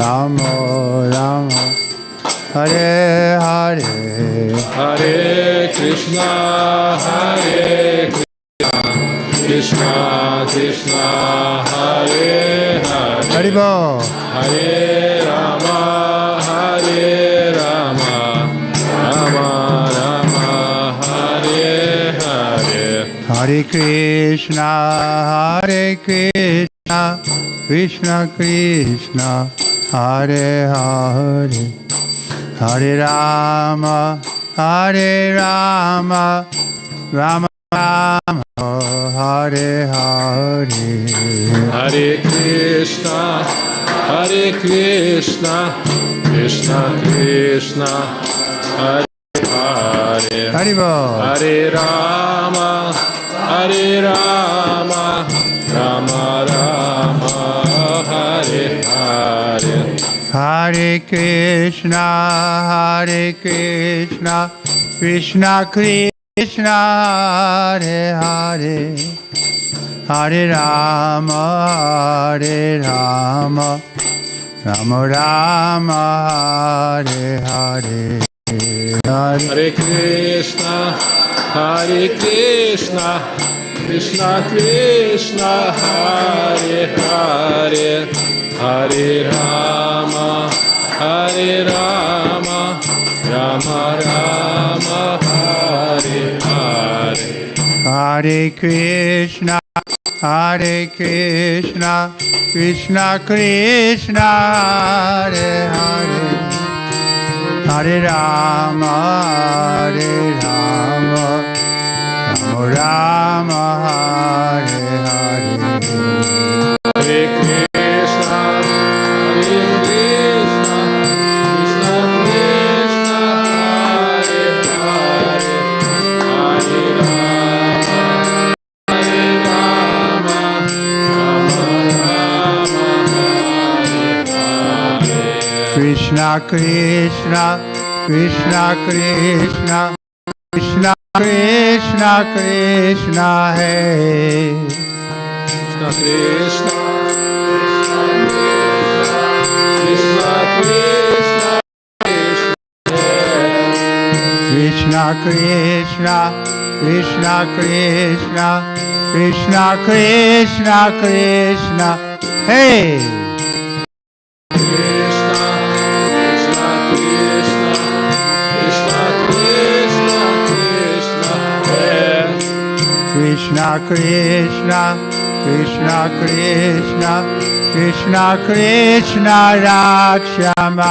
Rama Rama Hare Hare Hare Krishna Krishna Krishna Hare Hare Haribo Hare Rama Rama Rama Hare Hare Hare Krishna Krishna Krishna Hare Hare Hare Rama Rama Rama Hare Hare Hare Krishna Krishna Krishna Hare Hare Haribo Hare Rama Rama Rama Hare Hare Hare Krishna Krishna Krishna Hare Hare Hare Rama Rama Rama Hare Hare Hare Krishna Krishna Krishna Hare Hare Hare Rama Rama Rama Hare Hare Hare Krishna Krishna Krishna Hare Hare Hare Rama Rama Rama Hare Hare Hare Krishna Krishna Krishna Hare Hare Hare Rama Rama Krishna Krishna Krishna Hey Krishna Krishna Krishna Hey Krishna Krishna Rakshama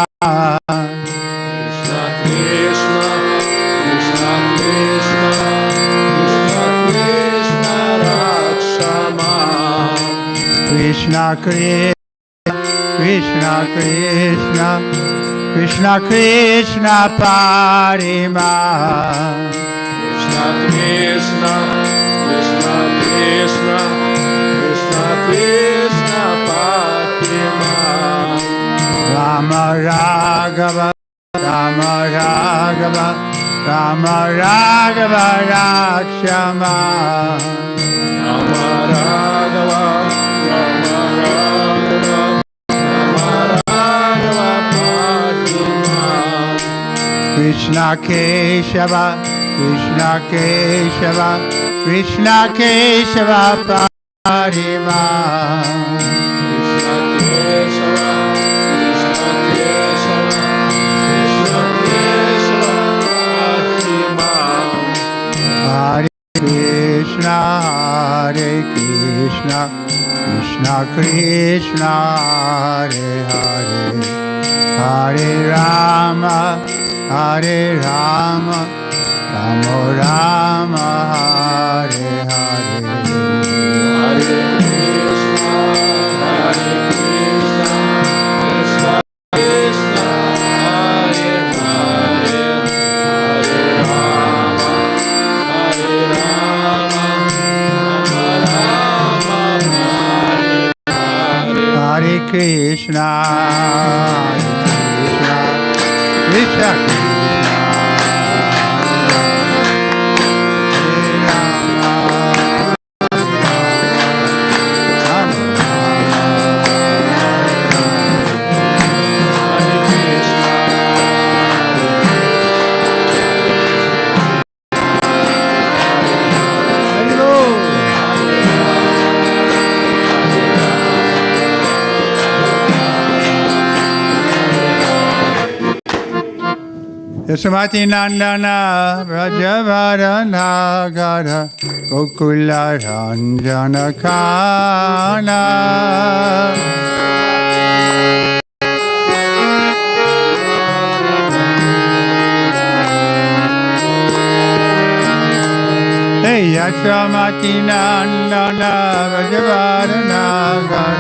Krishna Krishna Parima Krishna Parima Rama Raghava Rakshama Rama Raghava Krishna Keshava Parima Hare Krishna Krishna Hare Hare Hare Rama Rama Rama Hare Hare Hare Krishna Krishna Krishna Hare Hare Hare Rama Hare Krishna Krishna Yasmati Nandana Brajavaranagar Gokula Ranjana Kana Hey Yasmati Nandana Brajavaranagar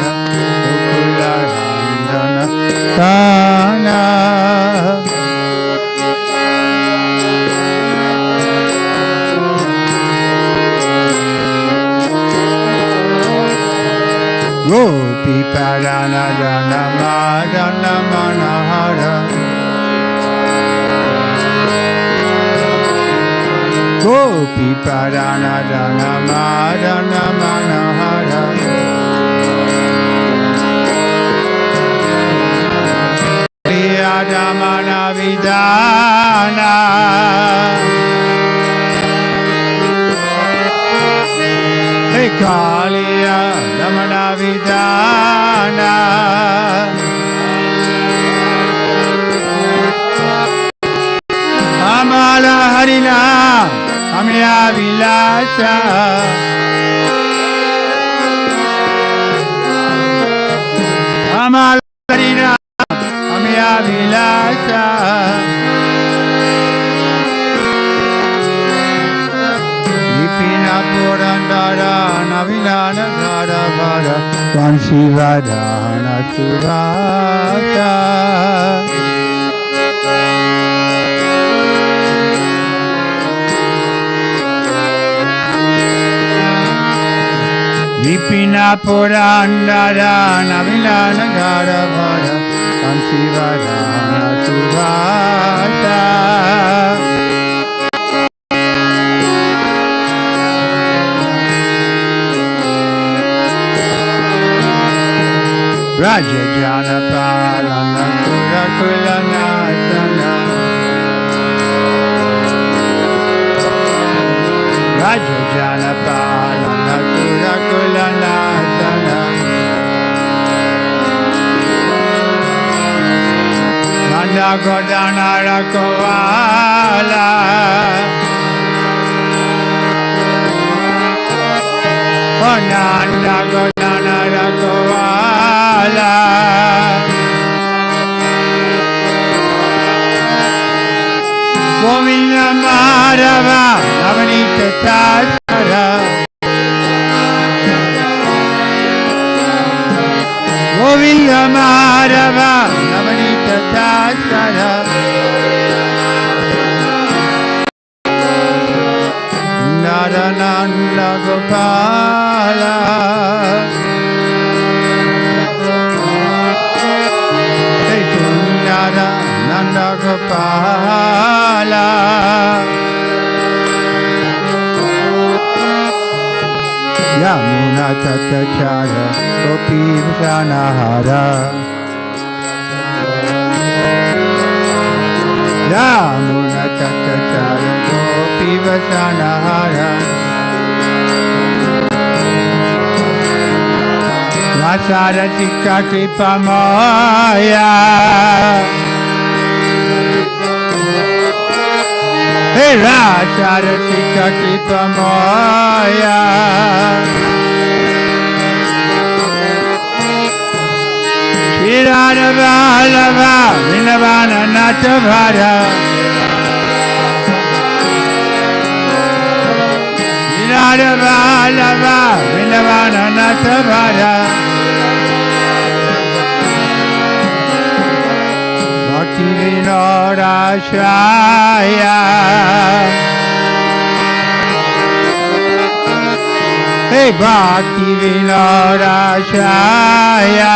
Gokula Ranjana Kana Gopi Parana Jana Madana Manahara Gopi Parana Jana Madana Manahara Priyadamana Vidana Hey Kaliya Damana Vidana Amala Harina Amya Vilasa Amala Harina Amya Vilasa Vipina Purandara Navinana Gada Vada Vansivadana Surata Vipina Purandara Navinana Gada Vada Vansivadana Surata Raja Jana Palana Kura Kulana Sana Raja Jana Palana Kura Kulana Sana Nanda Godana Rakovala Oh Nanda Godana Rakovala Govinda Madhava Navanita Tachara Govinda Madhava Navanita Tachara Nadananda Gopala Nanda Gopala Yamuna Tatachara Gopi Vishanahara Yamuna Tatachara Gopi Vishanahara Rasara Chika Kripa Maya Hey Rasara Chika Kripa Maya Shirana Valava Vinavana Natavara Shirana Valava Vinavana Natavara Bhaktivinoda-shaya Hey Bhaktivinoda-shaya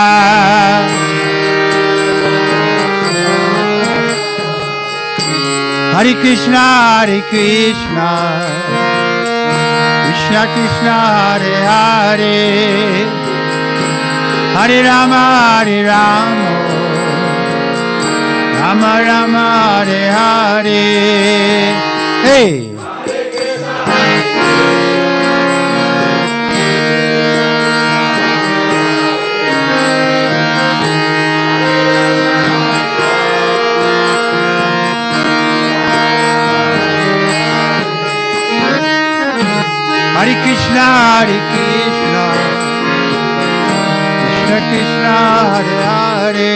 Hare Krishna Krishna Krishna Hare Hare Hare Rama Rama Rama Hare Hare Hey Krishna Hare Krishna Krishna Krishna Hare Hare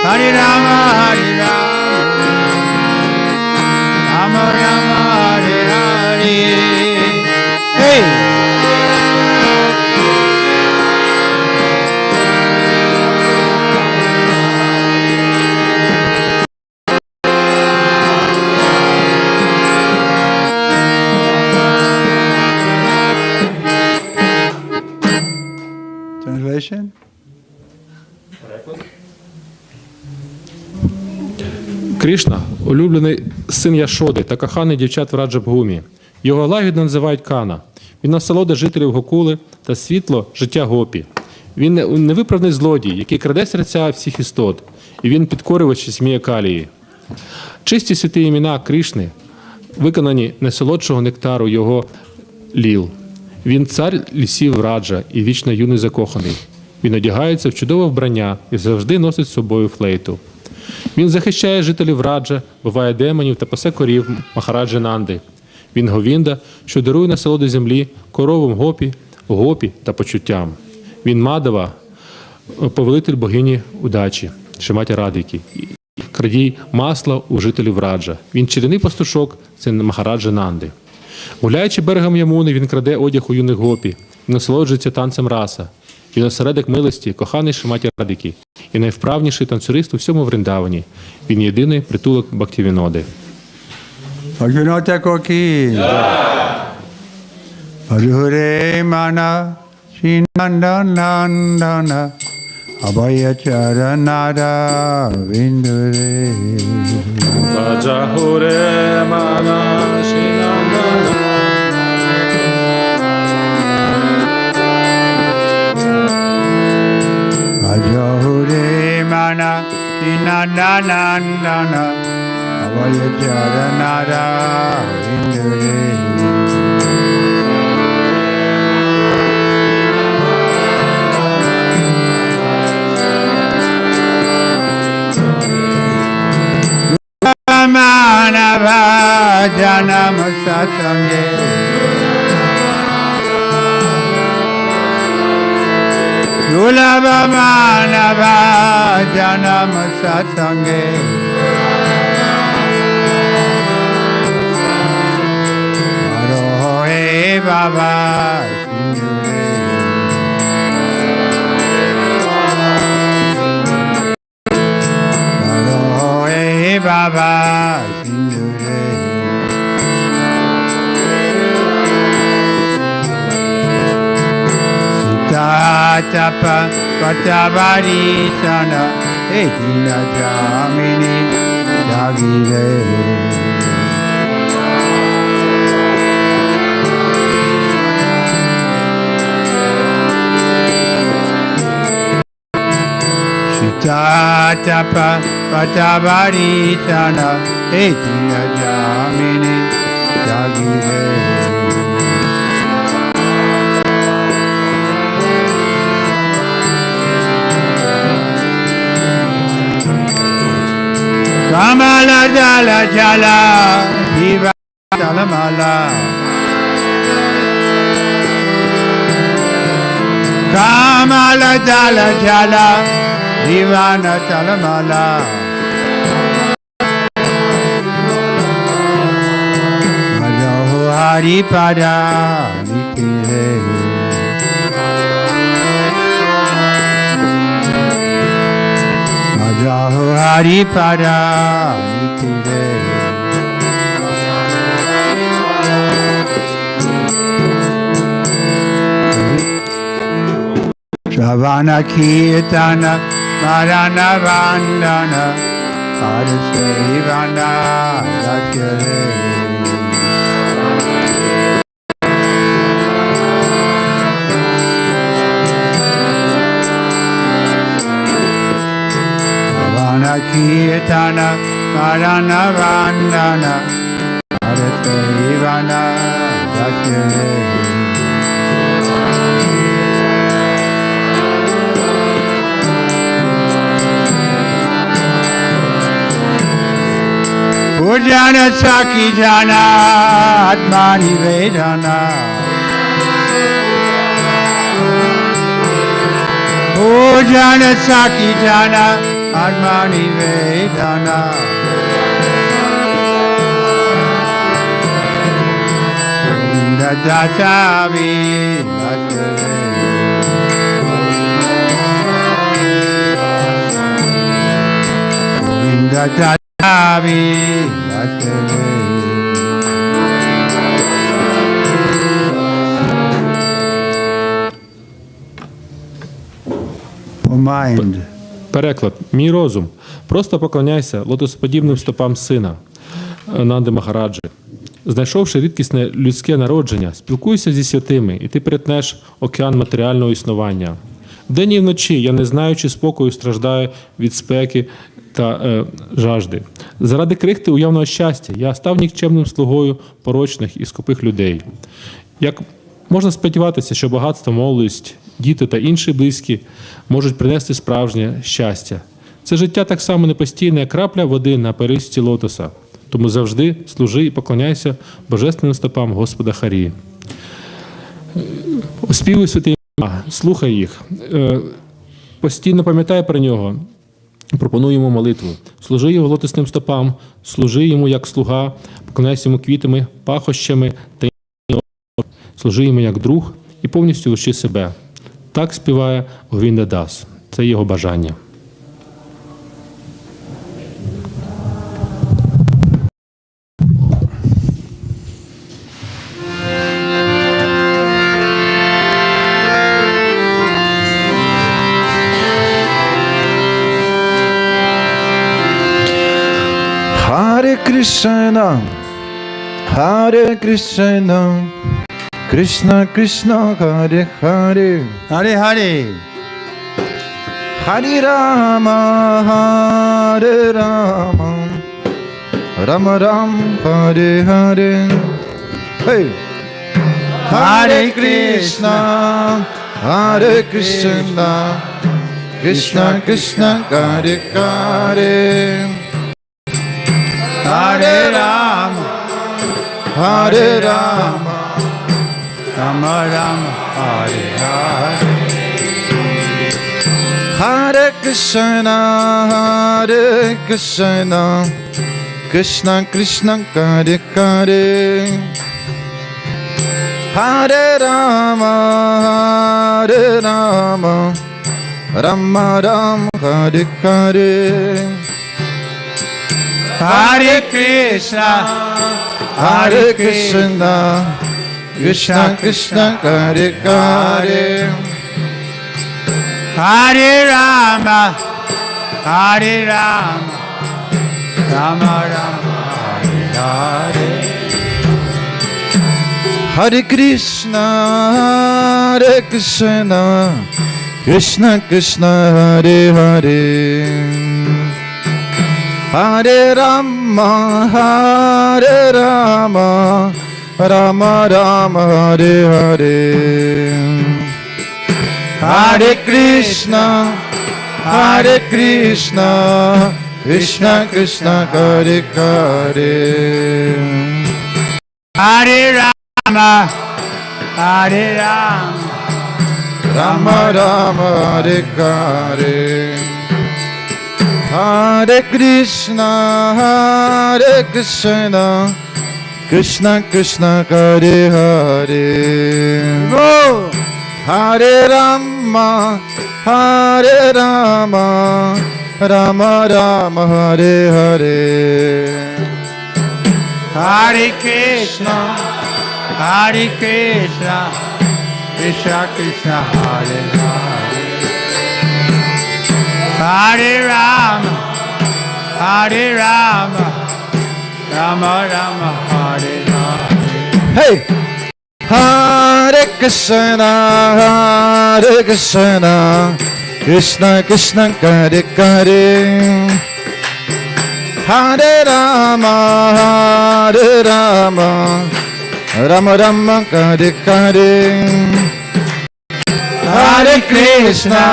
Hare Rama Hare Rama Rama Rama Hare Hare. Hey! Translation? Крішна – улюблений син Яшоди та коханий дівчат в Раджа-бгумі. Його лагідно називають Кана. Він насолода жителів Гокули та світло життя Гопі. Він невиправний злодій, який краде серця всіх істот, і він підкорювач Змія Калії. Чисті святі імена Крішни виконані найсолодшого нектару його ліл. Він цар лісів Раджа і вічно юний закоханий. Він одягається в чудове вбрання і завжди носить з собою флейту. Він захищає жителів Раджа, биває демонів та пасе корів Махараджи Нанди. Він Говінда, що дарує насолоду землі, коровам Гопі та почуттям. Він Мадава, повелитель богині удачі, Шриматі Радики, крадій масла у жителів Раджа. Він чарівний пастушок, син Махараджи Нанди. Гуляючи берегом Ямуни, він краде одяг у юних Гопі і насолоджується танцем раса. Він осередок милості, коханий Шриматі Радики і найвправніший танцюрист у всьому Вриндавані. Він єдиний притулок Бхактівіноди. Bhaktivinoda Thakur ki Madhure Mana Shinandanandana Abhaya Charanada Vindure Vajahure Mana Shinandana Vajahure Mana Shinandanandana Abhaya Charanada Vindure Manava Janam Satsange Dulaba Manava Janam Satsange Arohe Baba Sindure Arohe Baba Sindure Sita Tapa Patavari Sana Edina Jamini Dagire Tapa Patavari Sana Edina Jamini Dagire Kamala Jala Jala Diva Jalamala Kamala Jala Jala Divana Chalamala Majaho Hari Pada Nikile Majaho Hari Pada Nikile Shavana Kirtana Marana Vandana Parasevana Lakshare Shavana Kirtana Marana Vandana Parasevana Lakshare Pujya jana saki jana atmani vedana. Oh jana saki jana atmani vedana. Dadasavi Bhaktivinoda. Dadasavi Mind. Переклад. Мій розум. Просто поклоняйся лотосоподібним стопам сина Нанди Махараджи. Знайшовши рідкісне людське народження, спілкуйся зі святими, і ти перетнеш океан матеріального існування. Вдень і вночі я, не знаючи спокою, страждаю від спеки та жажди. Заради крихти уявного щастя я став нікчемним слугою порочних і скупих людей. Як можна сподіватися, що багатство, молодість, діти та інші близькі можуть принести справжнє щастя? Це життя так само непостійне, як крапля води на перисті лотоса. Тому завжди служи і поклоняйся божественним стопам Господа Харі. Оспівуй святі імена, слухай їх, постійно пам'ятай про нього, пропонуй йому молитву. Служи його лотосним стопам, служи йому як слуга, поклоняйся йому квітами, пахощами та іншими. Служи йому як друг і повністю лиши себе. Так співає Говінда Дас. Це його бажання. Hare Krishna, Hare Krishna, Krishna Krishna, Hare Hare, Hare Hare. Hare Rama, Hare Rama, Rama Rama, Hare Hare. Hey. Hare Krishna, Hare Krishna, Krishna Krishna, Hare Hare. Hare Rama, Hare Rama, Rama Rama, Hare Hare. Hare Krishna, Hare Krishna, Krishna Krishna, Hare Hare. Hare Rama, Hare Rama, Rama Rama, Hare Hare. Hare Krishna, Hare Krishna, Krishna Krishna, Hare Hare. Hare Rama, Hare Rama, Rama Rama, Hare Hare. Hare Krishna, Hare Krishna, Krishna Krishna, Hare Hare. Hare Rama, Hare Rama, Rama Rama, Hare Hare. Hare Krishna, Hare Krishna, Krishna Krishna, Hare Hare. Hare Rama, Hare Rama, Rama Rama, Hare Hare. Hare Krishna, Hare Krishna, Krishna Krishna, Hare Hare. Oh! Hare Rama, Hare Rama, Rama Rama, Hare Hare. Hare Krishna, Hare Krishna, Krishna Krishna, Hare Hare. Hare Rama, Hare Rama, Rama Rama, Hare Hare. Hey! Hare Krishna, Hare Krishna, Krishna Krishna, Hare Hare. Hare Rama, Hare Rama, Rama Rama, Hare Hare. Hare Krishna,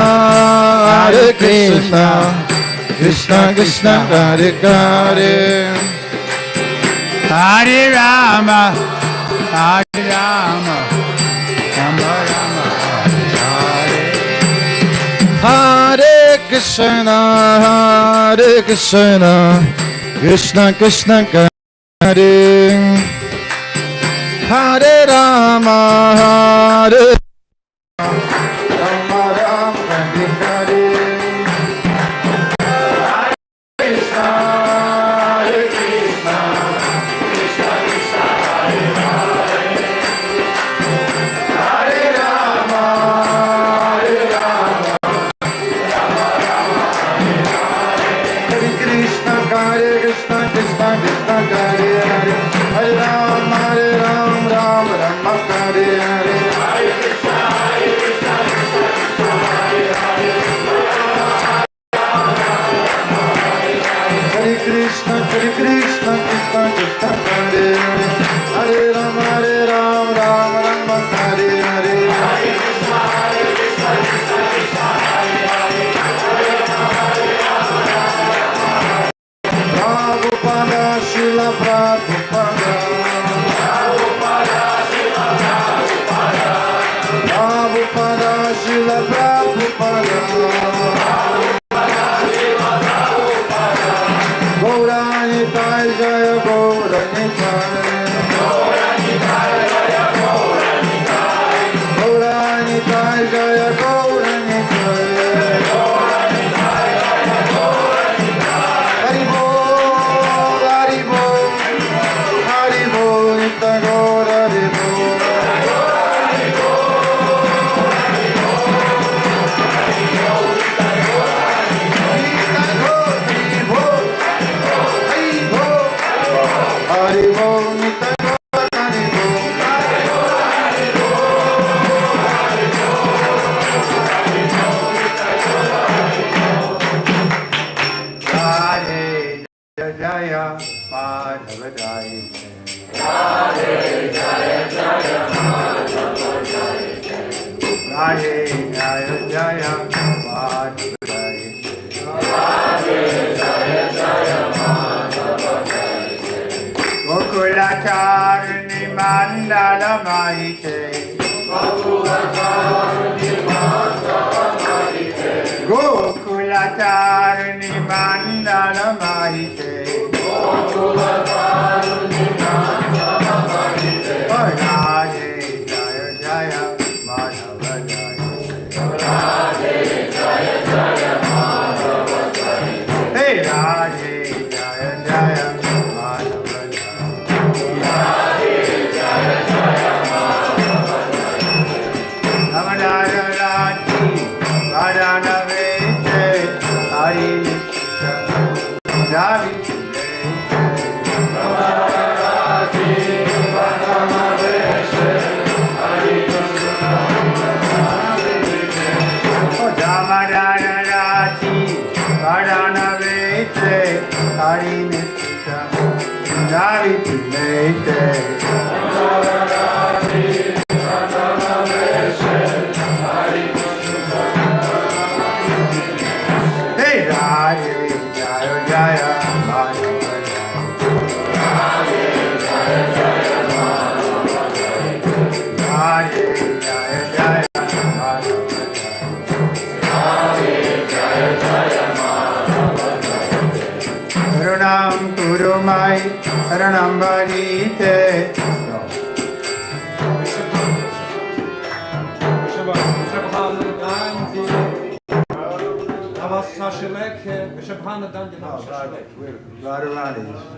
Hare Krishna, Krishna Krishna, Hare Hare. Hare Rama, Hare Rama, Rama Rama, Hare Hare. Hare Krishna, Krishna Krishna Hare, Hare Rama, Hare Rama, Rama Hare.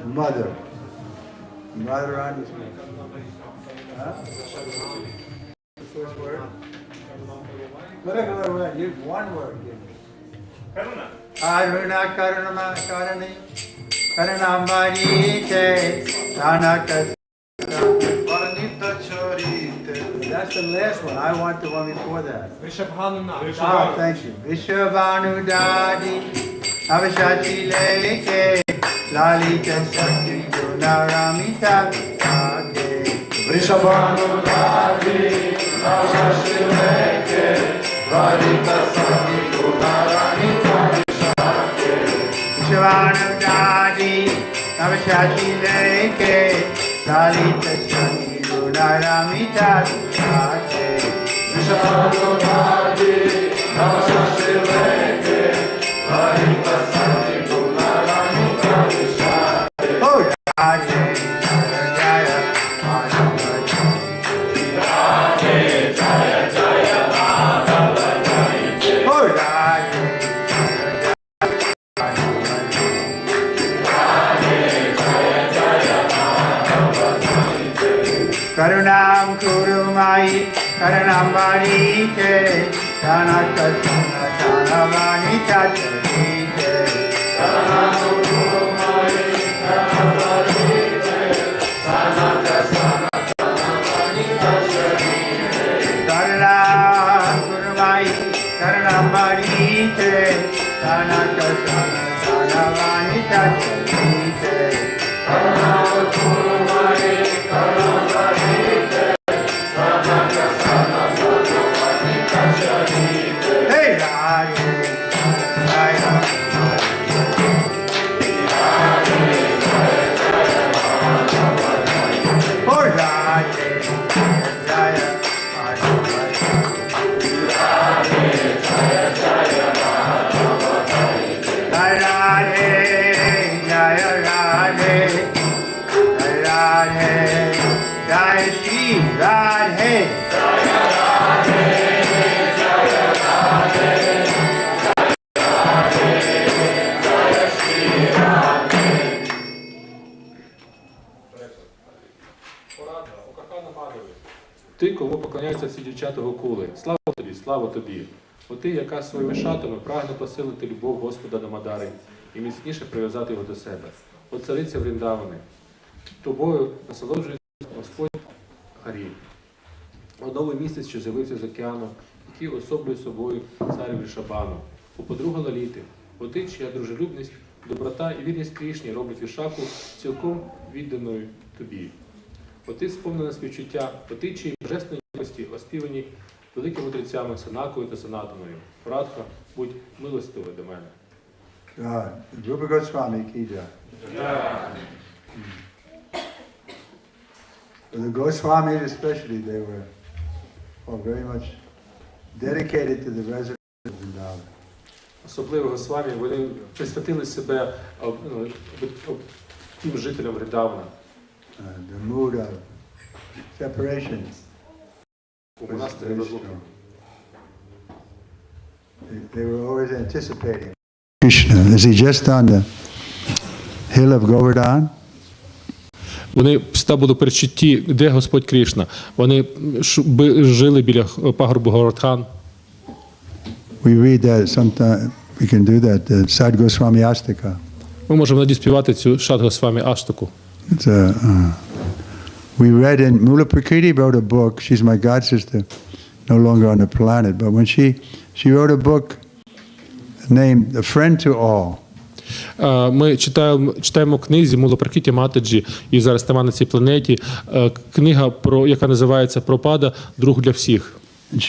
Mother. Radharani's first word? Whatever word, use one word. Karuna. Aruna Karuna Karani. Karanambarite. Tanaka. That's the last one. I want the one before that. Ah, thank you. Vishabhanu Dadi. Avashati Leke. Lalita Shakti Gunaramita Sake. Vishabhanu Dadi. Avashati Leke. Lalita Shakti Gunaramita Sake. Vishabhanu Dadi. Navashati leke, lalita shani gunaramita shate. Vishadonadi, Navashati leke, lalita shani gunaramita shate. Oh, Radhe, Jaya, Madhava Radhe, Jaya Jaya Madhava Jaya. Oh, Radhe, Karunam Kurumai, Karanam Varite, Dhanakasana Dhanavani Tacharite. Karanam Kurumai, Karanam Varite, Dhanakasana Dhanavani Tacharite. Karanam Kurumai, Karanam Varite, Dhanakasana Dhanavani Tacharite. Karanam Kurumai, Karanam Varite, Dhanakasana Dhanavani Tacharite. Hey, Radhe, Jaya, Oh, Radhe, Jaya, Madhava Radhe, Jaya Radhe, Radhe, Jaya Shri Radhe. Ти, кому поклоняються всі дівчата Гокули, слава тобі. О ти, яка своїми шатами прагне посилити любов Господа до Мадари і міцніше прив'язати його до себе. О цариця Вріндавани, тобою насолоджується Господь Харі. О новий місяць, що з'явився з океану, який особлює собою царю Врішабану. О подруга Лаліти, о ти, чия дружелюбність, доброта і вірність Крішні роблять Вішаку цілком відданою тобі. О ти сповнена співчуття, о ти, чиї божественні якості оспівані великими мудрецями Санакою та Санатаною. Радха, будь милостивий до мене. God, Rupa Goswami ki jai. The Goswamis especially, they were very much dedicated to the residents of Vrindavan. Особливо Госвамі, вони присвятили себе тим жителям Вріндавана. The mood of separation У монастирі розлуки. they were always anticipating Krishna. Is he just on the hill of Govardhan? Вони всегда були передчутті, де Господь Крішна. Вони жили біля пагорбу Говардхан. We read that sometime. We can do that. The Sad Goswami Astaka. Ми можемо тоді співати цю Шад Госвамі Аштаку. It's we read in Mula Prakriti wrote a book. She's my god sister, no longer on the planet. But when she wrote a book named "A Friend to All." Ми читаємо книзі Мула Пракриті Матаджі, і зараз нема на цій планеті, книга, яка називається «Прабхупада. Друг для всіх». And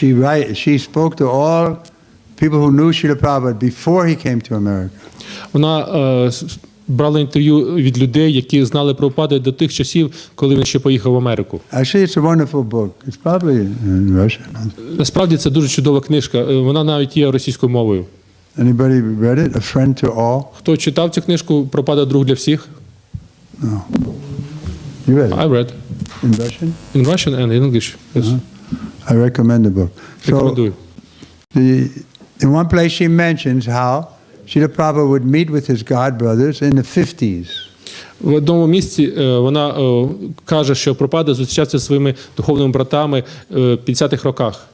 she spoke to all people who knew Srila Prabhupada before he came to America. Вона брала інтерв'ю від людей, які знали Прабхупаду до тих часів, коли він ще поїхав в Америку. Actually, it's a wonderful book. It's probably in Russian. Насправді це дуже чудова книжка. Вона навіть є російською мовою. Anybody read it? A Friend to All? Хто читав цю книжку «Прабхупада. Друг для всіх»? No. You read it? I read. In Russian? In Russian and in English. Yes. I recommend the book. Рекомендую. In one place she mentions how Srila Prabhupada would meet with his godbrothers in the 50s. В одному місці вона каже, що Прабхупада зустрічався зі своїми духовними братами в 50-х роках.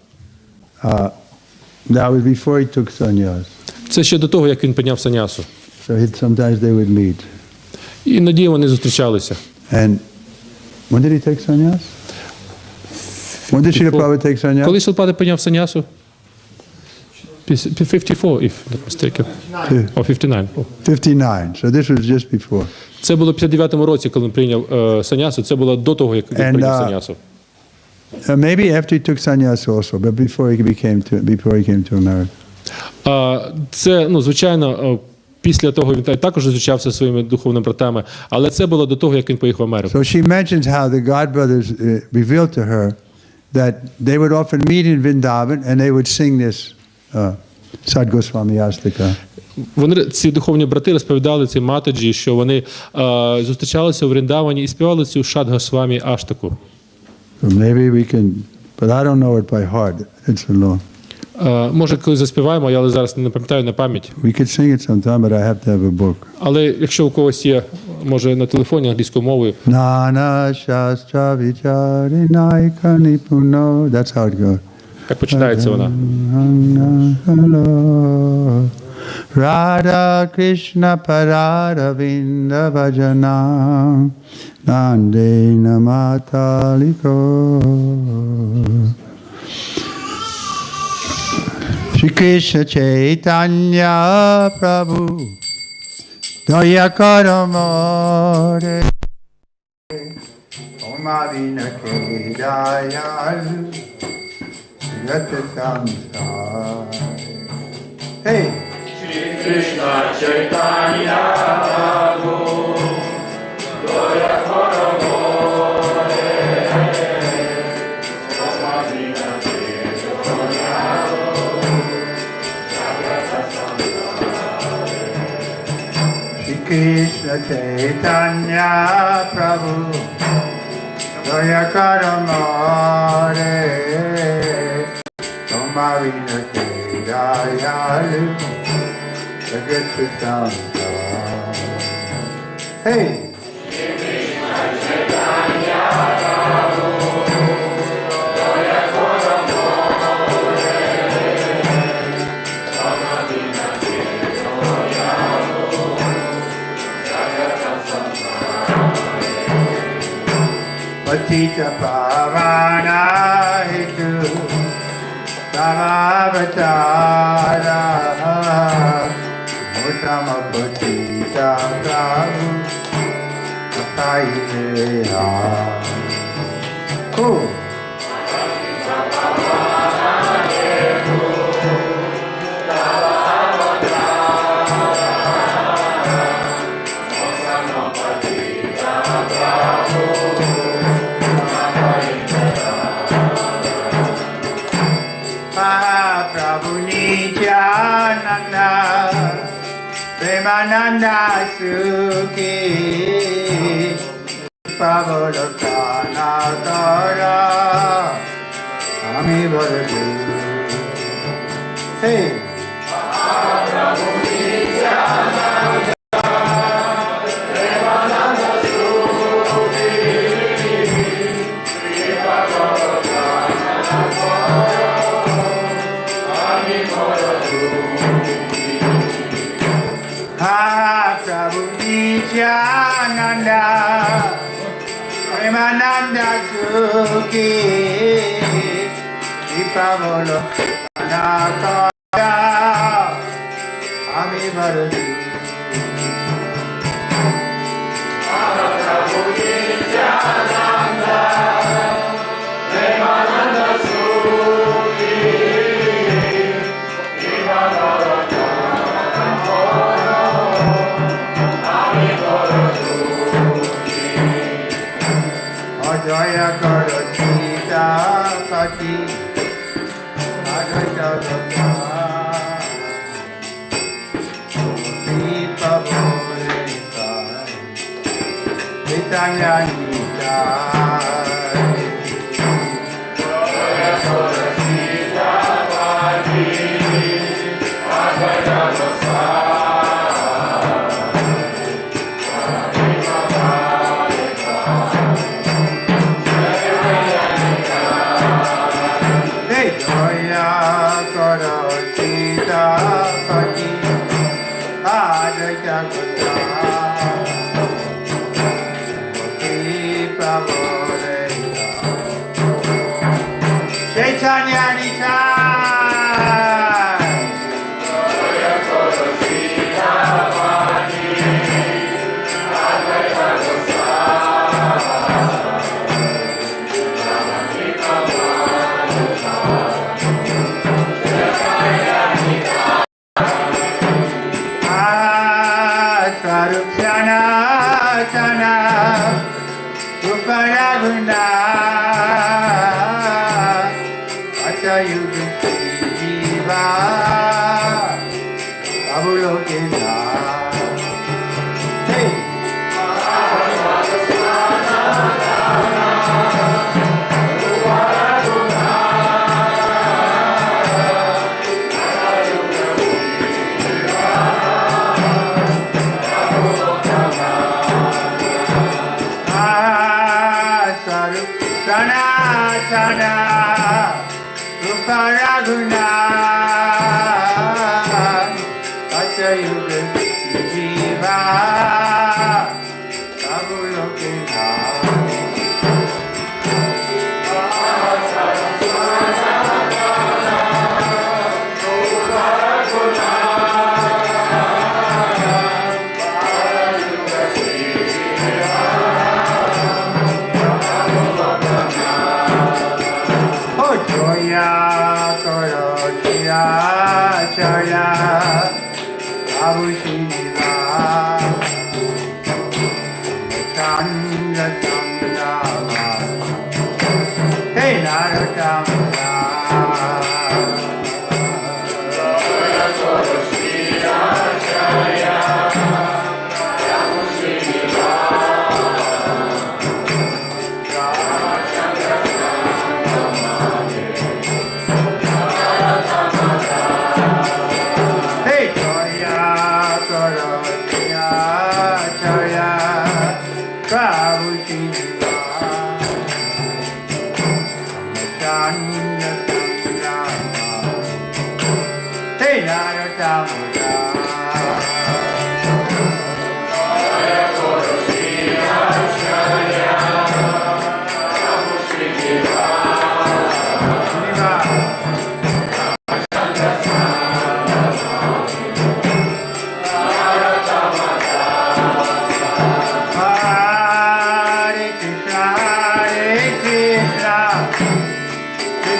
That was before he took sannyas. Це ще до того, як він прийняв санясу. So sometimes they would meet. Іноді вони зустрічалися. And when did he take sannyas? When did Srila Prabhupada take sannyas? Коли Шрила прийняв санясу? 54, if not mistaken. Or 59. 59. So this was just before. Це було в 59-му році, коли він прийняв санясу. Це було до того, як він прийняв санясу. Maybe after he took sannyas also, but before he came to America. Це, звичайно, Після того він також зустрічався зі своїми духовними братами, але це було до того, як він поїхав в Америку. So she mentions how the God brothers revealed to her that they would often meet in Vrindavan and they would sing this Sadgoswami Astika. Вони, ці духовні брати, розповідали цій матаджі, що вони зустрічалися у Вріндавані і співали цю Шадгосвамі Аштаку. So maybe we can, but I don't know it by heart. It's alone. Може, коли заспіваємо, я зараз не пам'ятаю на пам'ять. We could sing it sometime, but I have to have a book. Але якщо у когось є, може, на телефоні англійською мовою. Nana Shastra Vichari Naika Nipuno. That's how it goes. Як починається вона? Radha Krishna Parada Vinda Bhajana Nandena Mataliko Shri Krishna Chaitanya Prabhu Daya Karamare Oma Vinake Dayalu Yata Samsar. Hey! Krishna Chaitanya Prabhu Daya Karamare Oma Vinake Dayalu Yata Samsar. Shri Krishna Chaitanya Prabhu Daya Karamare Oma Vinake Dayalu Jagat Samsar. Hey! Krishna Chaitanya Prabhu Daya Karamare Oma Vinake Dayalu Jagat Samsar. Patita Pavana Hitu Samavatara Muttama Patita Prabhu Apaileha. Cool. Mahaprabhu Nityananda Premananda Sukhi Pavalokana Tara Ami Varadu. Hey! Mahaprabhu Nityananda Premananda Sukhi Pavalokana Tara Ami Varadu. Mahaprabhu Nityananda Premananda Sukhi Pavalokana Tara Ami Varadu. Mahaprabhu Nityananda Premananda Sukhi Pavalokana Tara Ami Varadu. Ajaya Karachita Pati Ajaya Gata Vipa Bholita Vitanya Nitai Jaya Karachita Pati Ajaya Gata Hey Jaya Karachita Pati Ajaya Gata Vipa Bholita Chaitanya Nitai. Jaya Karachita Pati Ajaya Gata Ah Sarupsana Sana Uparaguna Atayuga Jiva Abulokena Hey! Sana Sana Uparaguna Atayuga Jiva Abulokena Ачарья Abushiva Chanda Chanda Hey Narottamaya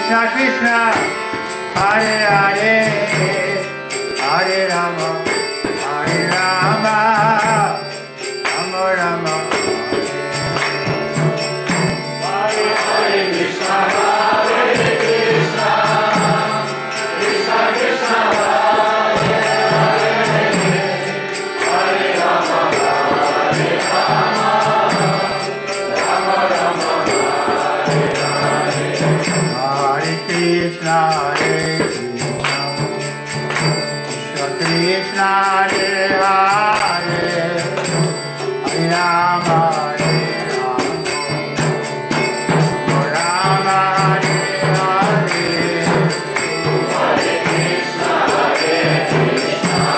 Krishna Krishna Hare Hare Hare Rama Hare Rama Rama Rama Hare Hare Krishna Hare Krishna Krishna Krishna Hare Hare Hare Rama Hare Rama Rama Rama Hare Krishna Hare Krishna Krishna Hare Hare Hare Rama Hare Rama Hare Hare Hare Krishna Hare Krishna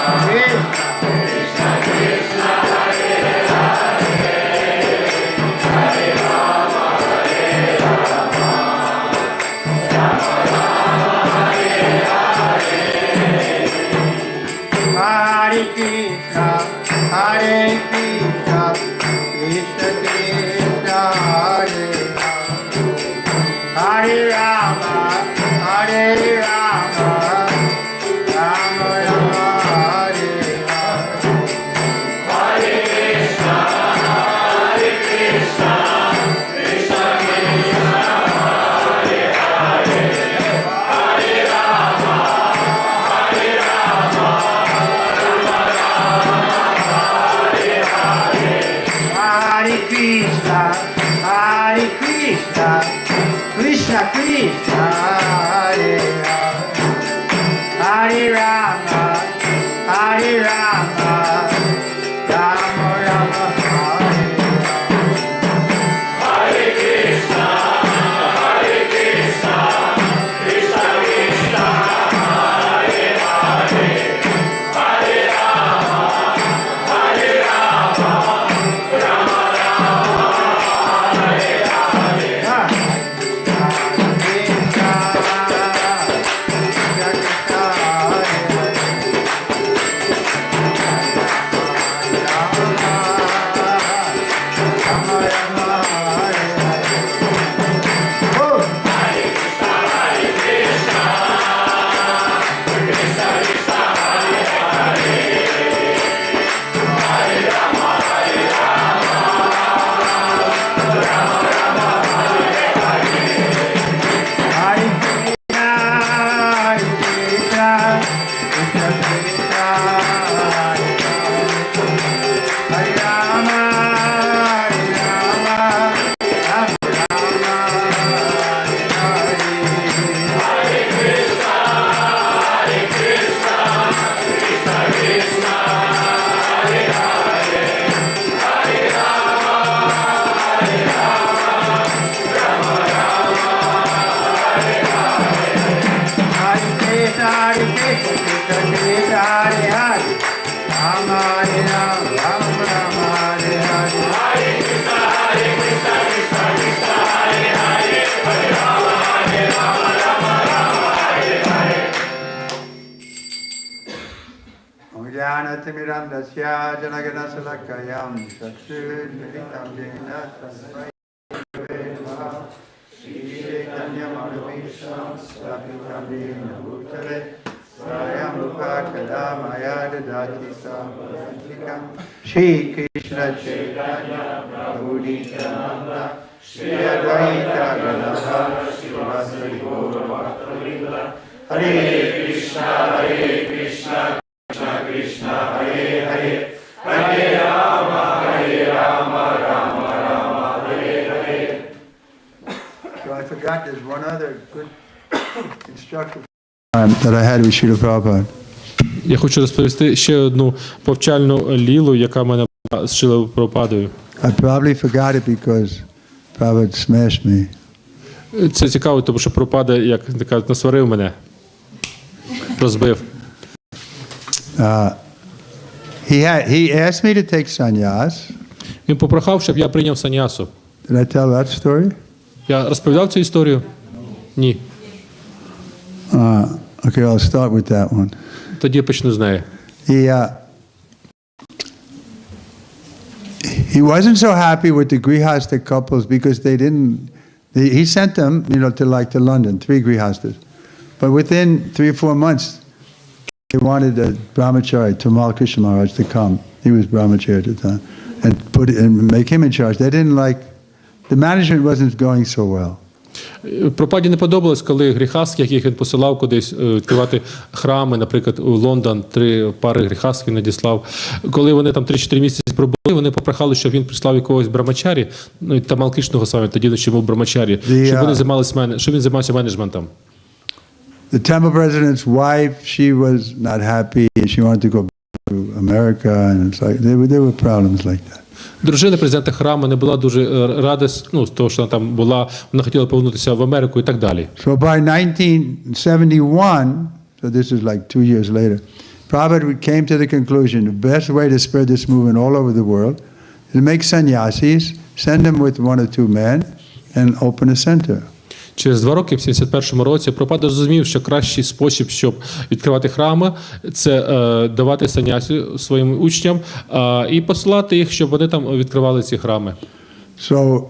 Krishna Krishna Hare Hare Hare Rama Hare Rama Hare Krishna, Hare Krishna, Krishna Krishna, Hare Hare Rama, Hare Rama, Rama Rama, Hare Hare. Hare Krishna, Hare Krishna, Krishna Krishna, Hare Hare, Hare Rama, Hare Rama. Hare Krishna, Hare Krishna, Krishna Krishna, Hare Hare. Jnanatimirandasya janaganasalakayam satsudviritam jena tasmai Shri Chaitanya Manavisham Sapitam Dina Bhutale Swayam Rupa Kadamaya Dadati Sampratikam Shri Krishna Chaitanya Prabhu Nityananda Shri Advaita Gadadhara Srivasari Gaura Bhaktavrinda Hare Krishna Krishna Krishna Hare Hare Hare Rama Rama Rama Hare Hare. So I forgot there's one other good instructive that I had with Srila Prabhupada. Я хочу розповісти ще одну повчальну лілу, яка в мене була з Шрилою Прабхупадою. I probably forgot it because Prabhupada smashed me. Це цікаво, тому що Прабхупада, як кажуть, насварив мене, розбив. He asked me to take sannyas. Він попрохав, щоб я прийняв саньясу. Did I tell that story? Я розповідав цю історію? Ні. Okay, I'll start with that one. Тоді почну з неї. He wasn't so happy with the grihasta couples because they didn't. He sent them, to London, 3 grihastas, but within 3 or 4 months, they wanted a brahmachari, Tamal Krishna Maharaj, to come. He was brahmachari at the time, and make him in charge. They didn't like. The management wasn't going so well. Прабхупаді не подобалось, коли гріхастки, яких він посилав кудись відкривати храми, наприклад, у Лондон 3 пари гріхастів він надіслав. Коли вони там 3-4 місяці пробули, вони попрохали, щоб він прислав якогось брамачарі, Тамал Кришного Свамі, тоді ще був брамачарі, щоб вони щоб він займався менеджментом. The temple president's wife, she was not happy. She wanted to go back to America, and it's like there were problems like that. Дружина президента храму не була дуже рада, з того, що вона там була, вона хотіла повернутися в Америку і так далі. So by 1971, so this is like 2 years later, Prabhupada came to the conclusion the best way to spread this movement all over the world is to make sannyasis, send them with 1 or 2 men, and open a center. Через 2 роки, в 71-му році, Прабхупада зрозумів, що кращий спосіб, щоб відкривати храми, це давати санясі своїм учням і посилати їх, щоб вони там відкривали ці храми. So,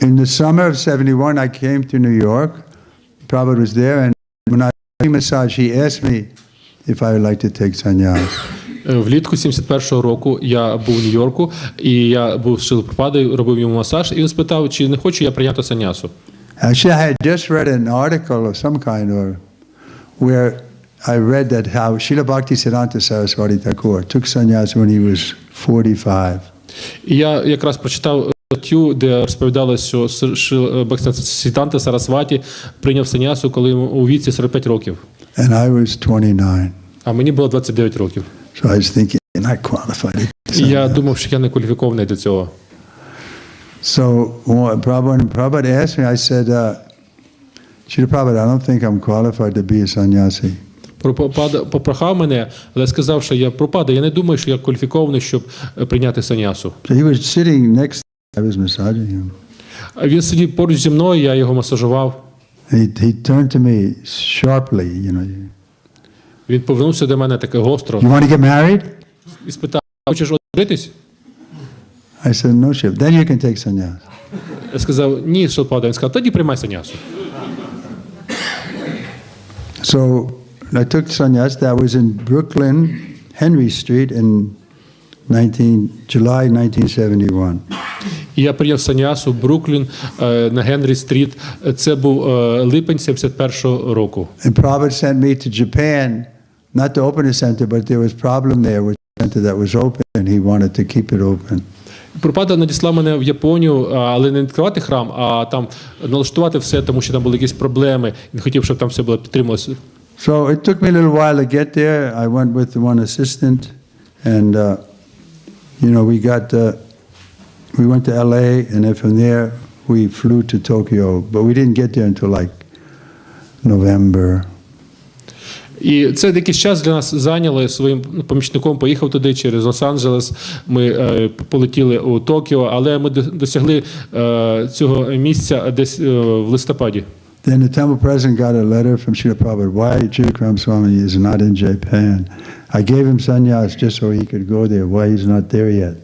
in the summer of 71, I came to New York. Prabhupada was there, and when I was doing massage, he asked me if I would like to take sannyas. Влітку 71-го року я був у Нью-Йорку, і я був з Шрилою Прабхупадою, робив йому масаж, і він спитав, чи не хочу я прийняти санясу. Actually, I had just read an article of some kind, where I read that how Srila Bhактіведанта Saraswati Thakur took sannyas when he was 45. І я якраз прочитав статтю, де розповідалося, що Бхактіведанта Сарасваті прийняв санясу, коли йому у віці 45 років. And I was 29. А мені було 29 років. So I was thinking, I'm not qualified. І я думав, що я не кваліфікований для цього. So Prabhupada asked me, I said, Srila Prabhupada, I don't think I'm qualified to be a sannyasi. Прабхупада попрохав мене, але сказав, що Прабхупада, я не думаю, що я кваліфікований, щоб прийняти санясу. So he was sitting next to me, I was massaging him. Він сидів поруч зі мною, я його масажував. He turned to me sharply, Він повернувся до мене таке гостро. You want to get married? І спитав, хочеш одружитись? I said, no, Shiv. Then you can take sannyas. Я сказав, ні, Прабхупада. Він сказав, тоді приймай санясу. So I took sannyas. That was in Brooklyn, Henry Street, in July 1971. І я прийняв санясу в Бруклін на Генрі-стріт. Це був липень 71-го року. And Prabhupada sent me to Japan, not to open a center, but there was problem there with the center that was open, and he wanted to keep it open. Прабхупада надіслав мене в Японію, але не відкривати храм, а там налаштувати все, тому що там були якісь проблеми. Він хотів, щоб там все було підтримувалося. So it took me a little while to get there. I went with one assistant, and we went to LA, and then from there we flew to Tokyo, but we didn't get there until like November. І це якийсь час для нас зайняло. Своїм помічником поїхав туди через Лос-Анджелес. Ми полетіли у Токіо, але ми досягли цього місця десь в листопаді. Then the temple president got a letter from Srila Prabhupada. Why Ачарья-засновник Swami is not in Japan? I gave him sannyas just so he could go there. Why he's not there yet?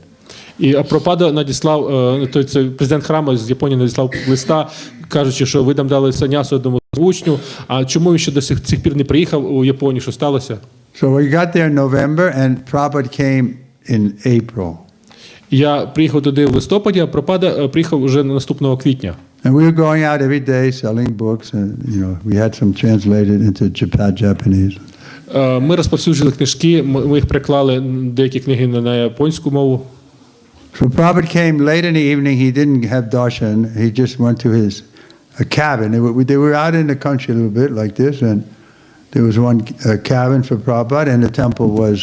І Прабхупада надіслав, це президент храму з Японії надіслав листа, кажучи, що ви там дали санясу одному учню, а чому він ще до цих пір не приїхав у Японію, що сталося? So we got there in November and Prabhupada came in April. Я приїхав туди в листопаді, а Прабхупада приїхав вже наступного квітня. And we were going out every day selling books and we had some translated into Japanese. Ми розповсюджували книжки, ми їх переклали, деякі книги на японську мову. So Prabhupada came late in the evening. He didn't have darshan. He just went to his cabin. They were out in the country a little bit like this, and there was one cabin for Prabhupada, and the temple was,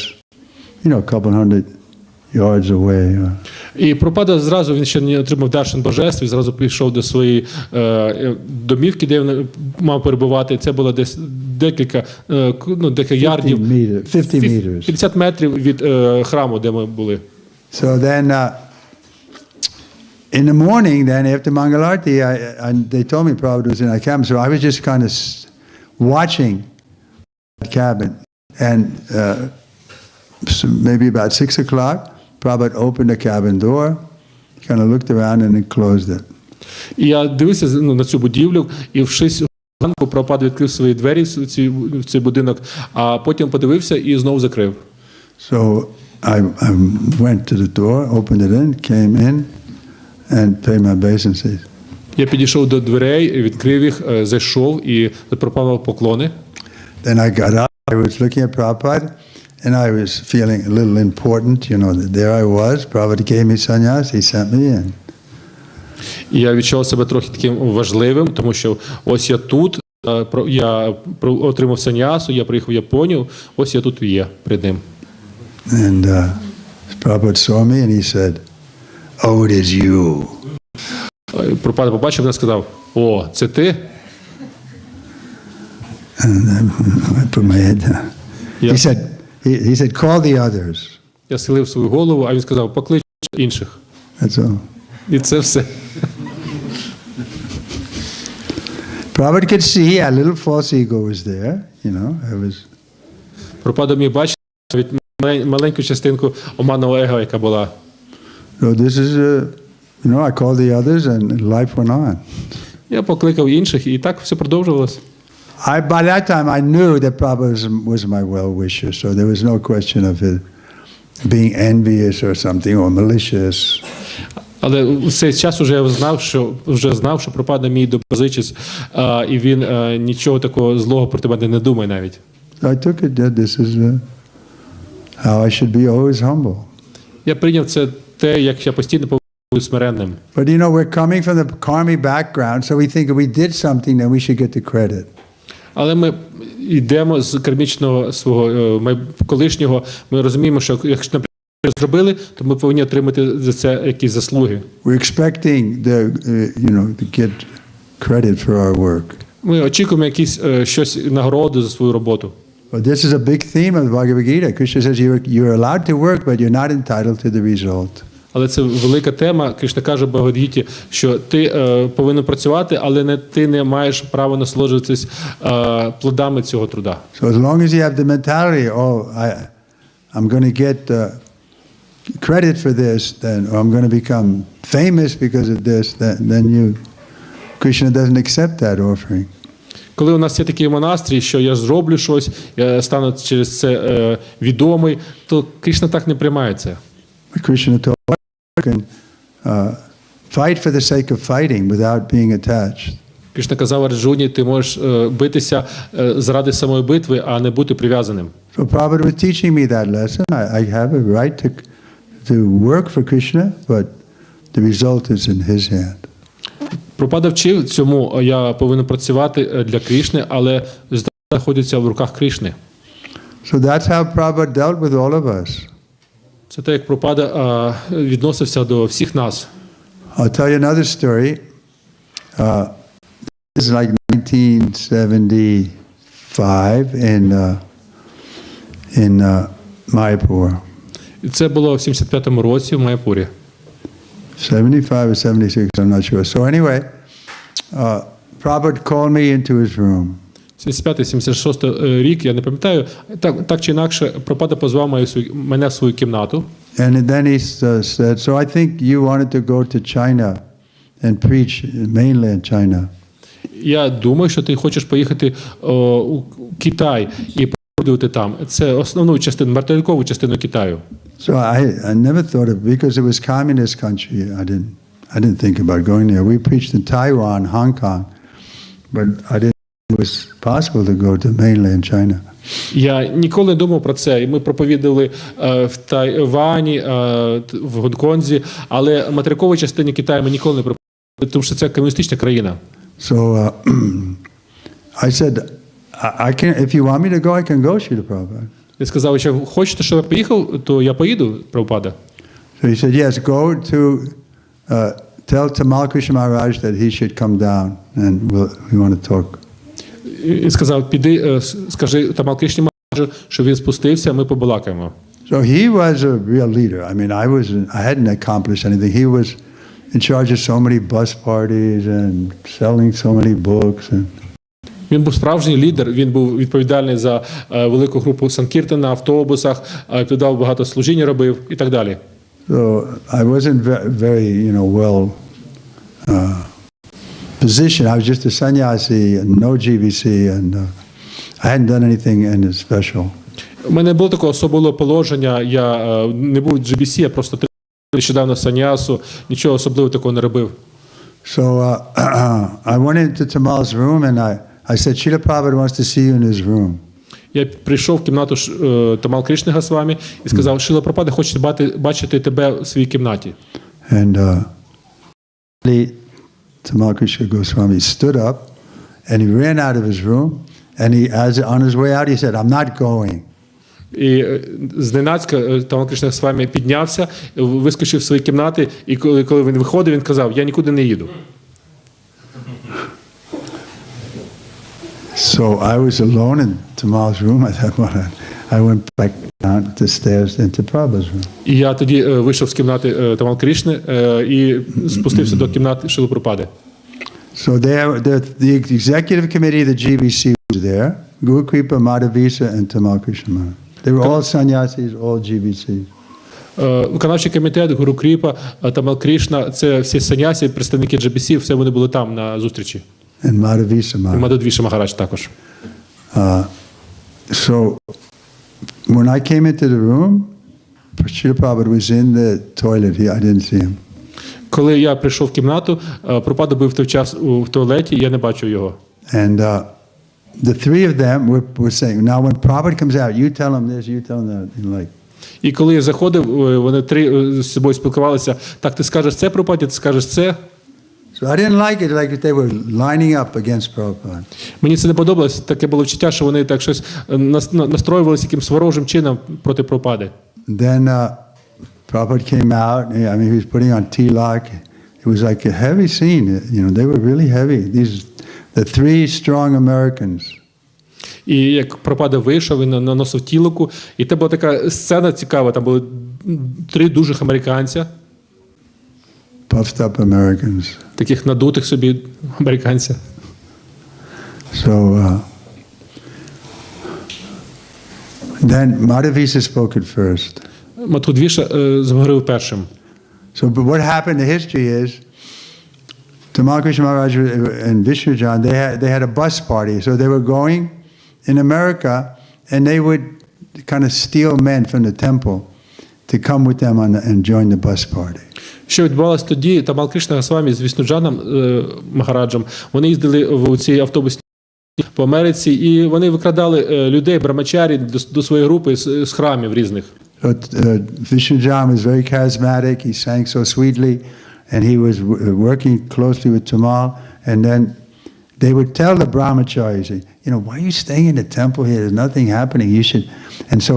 a couple hundred yards away. І Прабхупада зразу, він ще не отримав даршан божеств, і зразу прийшов до своєї домівки, де він мав перебувати. Це було десь декілька ярдів, 50 метрів від храму, де ми були. So then, in the morning, then after Mangalarti, they told me Prabhupada was in our cabin, so I was just kind of watching the cabin. And so maybe about 6 o'clock, Prabhupada opened the cabin door, kind of looked around and then closed it. І я дивився на цю будівлю, і в 6 ранку Прабхупада відкрив свої двері в цей будинок, а потім подивився і знову закрив. So I went to the door, opened it in, came in, and paid my obeisances. Я підійшов до дверей, відкрив їх, зайшов і запропонував поклони. Then I got up, I was looking at Prabhupada, and I was feeling a little important, that there I was, Prabhupada gave me sannyas, he sent me in. І я відчував себе трохи таким важливим, тому що ось я тут, я отримав саньясу, я приїхав в Японію, ось я тут є перед ним. And Prabhupada saw me and he said, "Oh, it is you." Прабхупада побачив мене і сказав: "О, це ти?" And I put my head down. He said, "Call the others." Я схилив свою голову, а він сказав: "Поклич інших." That's all. І це все. Prabhupada could see a little false ego was there, I was. Прабхупада міг бачити навіть маленьку частинку оманного его, яка була. So this is, I called the others and life went on. Я покликав інших, і так все продовжувалося. By that time I knew that Prabhupada was my well-wisher, so there was no question of it being envious or something or malicious. Але в цей час я знав, що Прабхупада мій доброзичець, і він нічого такого злого проти мене не думає навіть. I took it that this is how I should be always humble. Я прийняв це те, як я постійно повинен бути смиренним. But we're coming from the karmic background, so we think if we did something, then we should get the credit. Але ми йдемо з кармічного свого колишнього, ми розуміємо, що якщо нам зробили, то ми повинні отримати за це якісь заслуги. We're expecting to get credit for our work. Ми очікуємо щось нагороду за свою роботу. But this is a big theme of the Bhagavad Gita. Krishna says you're allowed to work, but you're not entitled to the result. Але це велика тема. Кришна каже в Бхагавад-гіті, що ти повинен працювати, але ти не маєш права насолоджуватись плодами цього труда. So as long as you have the mentality, I'm going to get credit for this, then or I'm going to become famous because of this, then Krishna doesn't accept that offering. Коли у нас є такий настрій, що я зроблю щось, я стану через це відомий, то Кришна так не приймає це. Krishna told us you can fight for the sake of fighting without being attached. Кришна казав Арджуні, ти можеш битися заради самої битви, а не бути прив'язаним. So Prabhupada was teaching me that lesson. I have a right to work for Krishna, but the result is in his hand. Прабхупада вчив цьому, я повинен працювати для Кришни, але знаходиться в руках Кришни. So that's how Prabhupada dealt with all of us. Це те, як Прабхупада відносився до всіх нас. I'll tell you another story. This is like 1975 75 in Mayapur. І це було в 75-му році в Майапурі. 75 or 76, I'm not sure. So anyway, Prabhupada called me into his room. 75-76 рік, я не пам'ятаю, так чи інакше, Прабхупада позвав мене в свою кімнату. And then he said, so I think you wanted to go to China and preach in mainland China. Я думаю, що ти хочеш поїхати у Китай і проповідувати там. Це основну частину, материкову частину Китаю. So I never thought of, because it was communist country, I didn't think about going there. We preached in Taiwan, Hong Kong, but I didn't think it was possible to go to mainland China. Я ніколи не думав про це. І ми проповідували в Тайвані, в Гонконзі, але материковій частині Китаю ми ніколи не проповідували, тому що це комуністична країна. So I said, I can, if you want me to go, I can go, Srila Prabhupada. Я сказав, якщо хочете, щоб я поїхав, то я поїду, Прабхупада. So he said, yes, go to, tell Tamal Krishna Maharaj that he should come down and we want to talk. І сказав, піди, скажи Тамал Крішні Мараджу, що він спустився, ми побалакаємо. So he was a real leader. I mean, I hadn't accomplished anything. He was in charge of so many bus parties and selling so many books. And Він був справжній лідер, він був відповідальний за велику групу санкіртан на автобусах, туди багато служіння робив і так далі. so I wasn't very, well positioned. I was just a sannyasi and no GBC, and I hadn't done anything special. У мене було такого особливого положення, я не був GBC, я просто нещодавно санясу, нічого особливого такого не робив. So I went into Tamal's room and I said, Srila Prabhupada wants to see you in his room. Я прийшов в кімнату Тамал Крішни Госвамі і сказав, Шрила Прабхупада хоче бачити тебе в своїй кімнаті. And Tamal Krishna Goswami stood up and he ran out of his room and on his way out he said, I'm not going. І зненацька Тамал Крішна Госвамі піднявся, вискочив в свої кімнати, і коли він виходив, він казав, я нікуди не їду. So I was alone in Tamal's room at that moment. I went back down the stairs into Prabhupada's room. І я тоді вийшов з кімнати Тамал Крішни і спустився до кімнати Шрили Прабхупади. So the executive committee of the GBC was there, Guru Kripa, Madhavisa, and Tamal Krishna Maharaj. They were all sannyasis, all GBCs. Виконавчий комітет, Гуру Кріпа, Тамал Крішна, це всі санясі, представники GBC, все вони були там на зустрічі. And Madhavisa І Maharaj. Мадхвіша Махарадж також. So when I came into the room, Srila Prabhupada was in the toilet. I didn't see him. Коли я прийшов в кімнату, Прабхупада був в той час в туалеті, я не бачив його. And the three of them were saying, now when Prabhupada comes out, you tell him this, you tell him that. And І коли я заходив, вони три з собою спілкувалися, так, ти скажеш це Прабхупаді, ти скажеш це. So I didn't like it, like they were lining up against Prabhupada. Мені це не подобалось, таке було відчуття, що вони так щось настроювалися якимсь ворожим чином проти Прабхупади. Then Prabhupada came out, I mean, he was putting on tilak. It was like a heavy scene, they were really heavy. The three strong Americans. І як Прабхупада вийшов, він наносив тілоку, і це була така сцена цікава, там були три дужих американця. Puffed up Americans. Таких надутих собі американця. So then Madhavisa spoke at first. Мадхвіша зговорив першим. So but what happened, the history is, Tamal Krishna Maharaj and Vishnujan, they had a bus party. So they were going in America and they would kind of steal men from the temple to come with them and join the bus party. Що відбувалося тоді, Тамал Крішна Госвамі з Вішнуджаном Махараджем, вони їздили в цій автобусі по Америці, і вони викрадали людей, брамачарі, до своєї групи з храмів різних. Vishnujan was very charismatic, he sang so sweetly, and he was working closely with Tamal, and then they would tell the brahmacharis, why are you staying in the temple here? There's nothing happening. You should, and so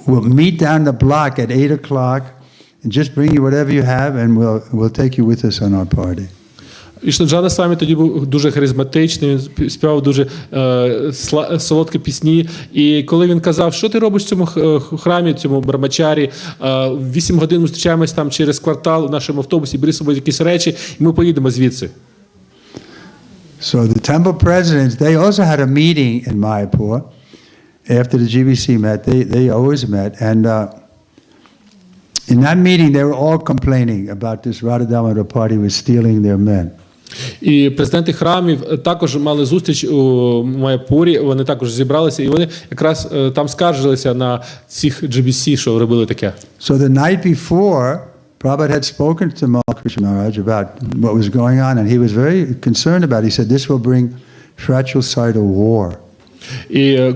we'll meet down the block at 8 o'clock, and just bring you whatever you have, and we'll take you with us on our party. Вішнаджана Свамі тоді був дуже харизматичний, він співав дуже солодкі пісні. І коли він казав, що ти робиш в цьому храмі, в цьому Брамачарі, 8 годин ми зустрічаємось там через квартал в нашому автобусі, бери з собою якісь речі, і ми поїдемо звідси. So the temple presidents, they also had a meeting in Mayapur after the GBC met. They always met, and in that meeting they were all complaining about this Radha Damodar party was stealing their men. І президенти храмів також мали зустріч у Майапурі, вони також зібралися, і вони якраз там скаржилися на цих GBC, що робили таке. So the night before, Prabhupada had spoken to Krishna Maharaj about what was going on, and he was very concerned about it. He said, this will bring fratricidal war. І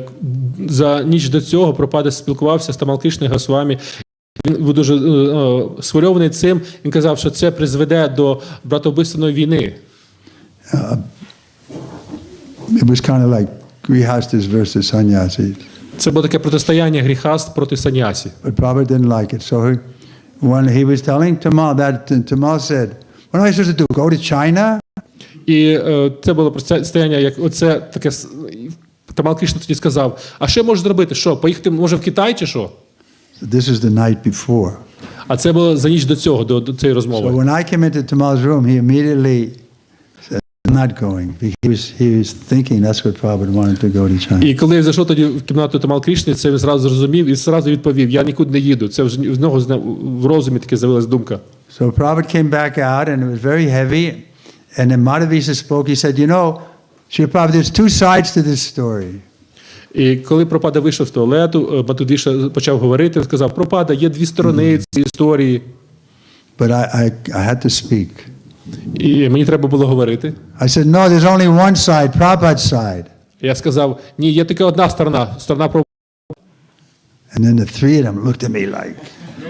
за ніч до цього Прабхупада спілкувався з Тамал Крішною Госвамі. Він був дуже схвильований цим. Він казав, що це призведе до братовбивственної війни. It was kind of like grihastas versus sannyasis. Це було таке протистояння гріхаст проти санясі. But Prabhupada didn't like it. So when he was telling Tamal that, Tamal said, what am I supposed to do, go to China? І це було протистояння, як оце таке. Тамал Крішна тоді сказав, а що можеш зробити? Що, поїхати, може, в Китай чи що? This is the night before. А це було за ніч до цього, до цієї розмови. So when I came into Tamal's room, he immediately said, I'm not going. He was thinking that's what Prabhupada wanted to go to China. І коли я зайшов тоді в кімнату Тамал Крішни, це він зразу зрозумів і зразу відповів, я нікуди не їду. Це в нього в розумі таке з'явилась думка. So Prabhupada came back out and it was very heavy. And then Madhavisa spoke, he said, you know, Srila Prabhupada, there's two sides to this story. І коли Прабхупада вийшов з туалету, Матудиша почав говорити, сказав, Прабхупада, є дві сторони цієї історії. But I had to speak. І мені треба було говорити. I said, no, there's only one side, Prabhupada's side. Я сказав, ні, є тільки одна сторона, сторона Прабхупади. And then the three of them looked at me like.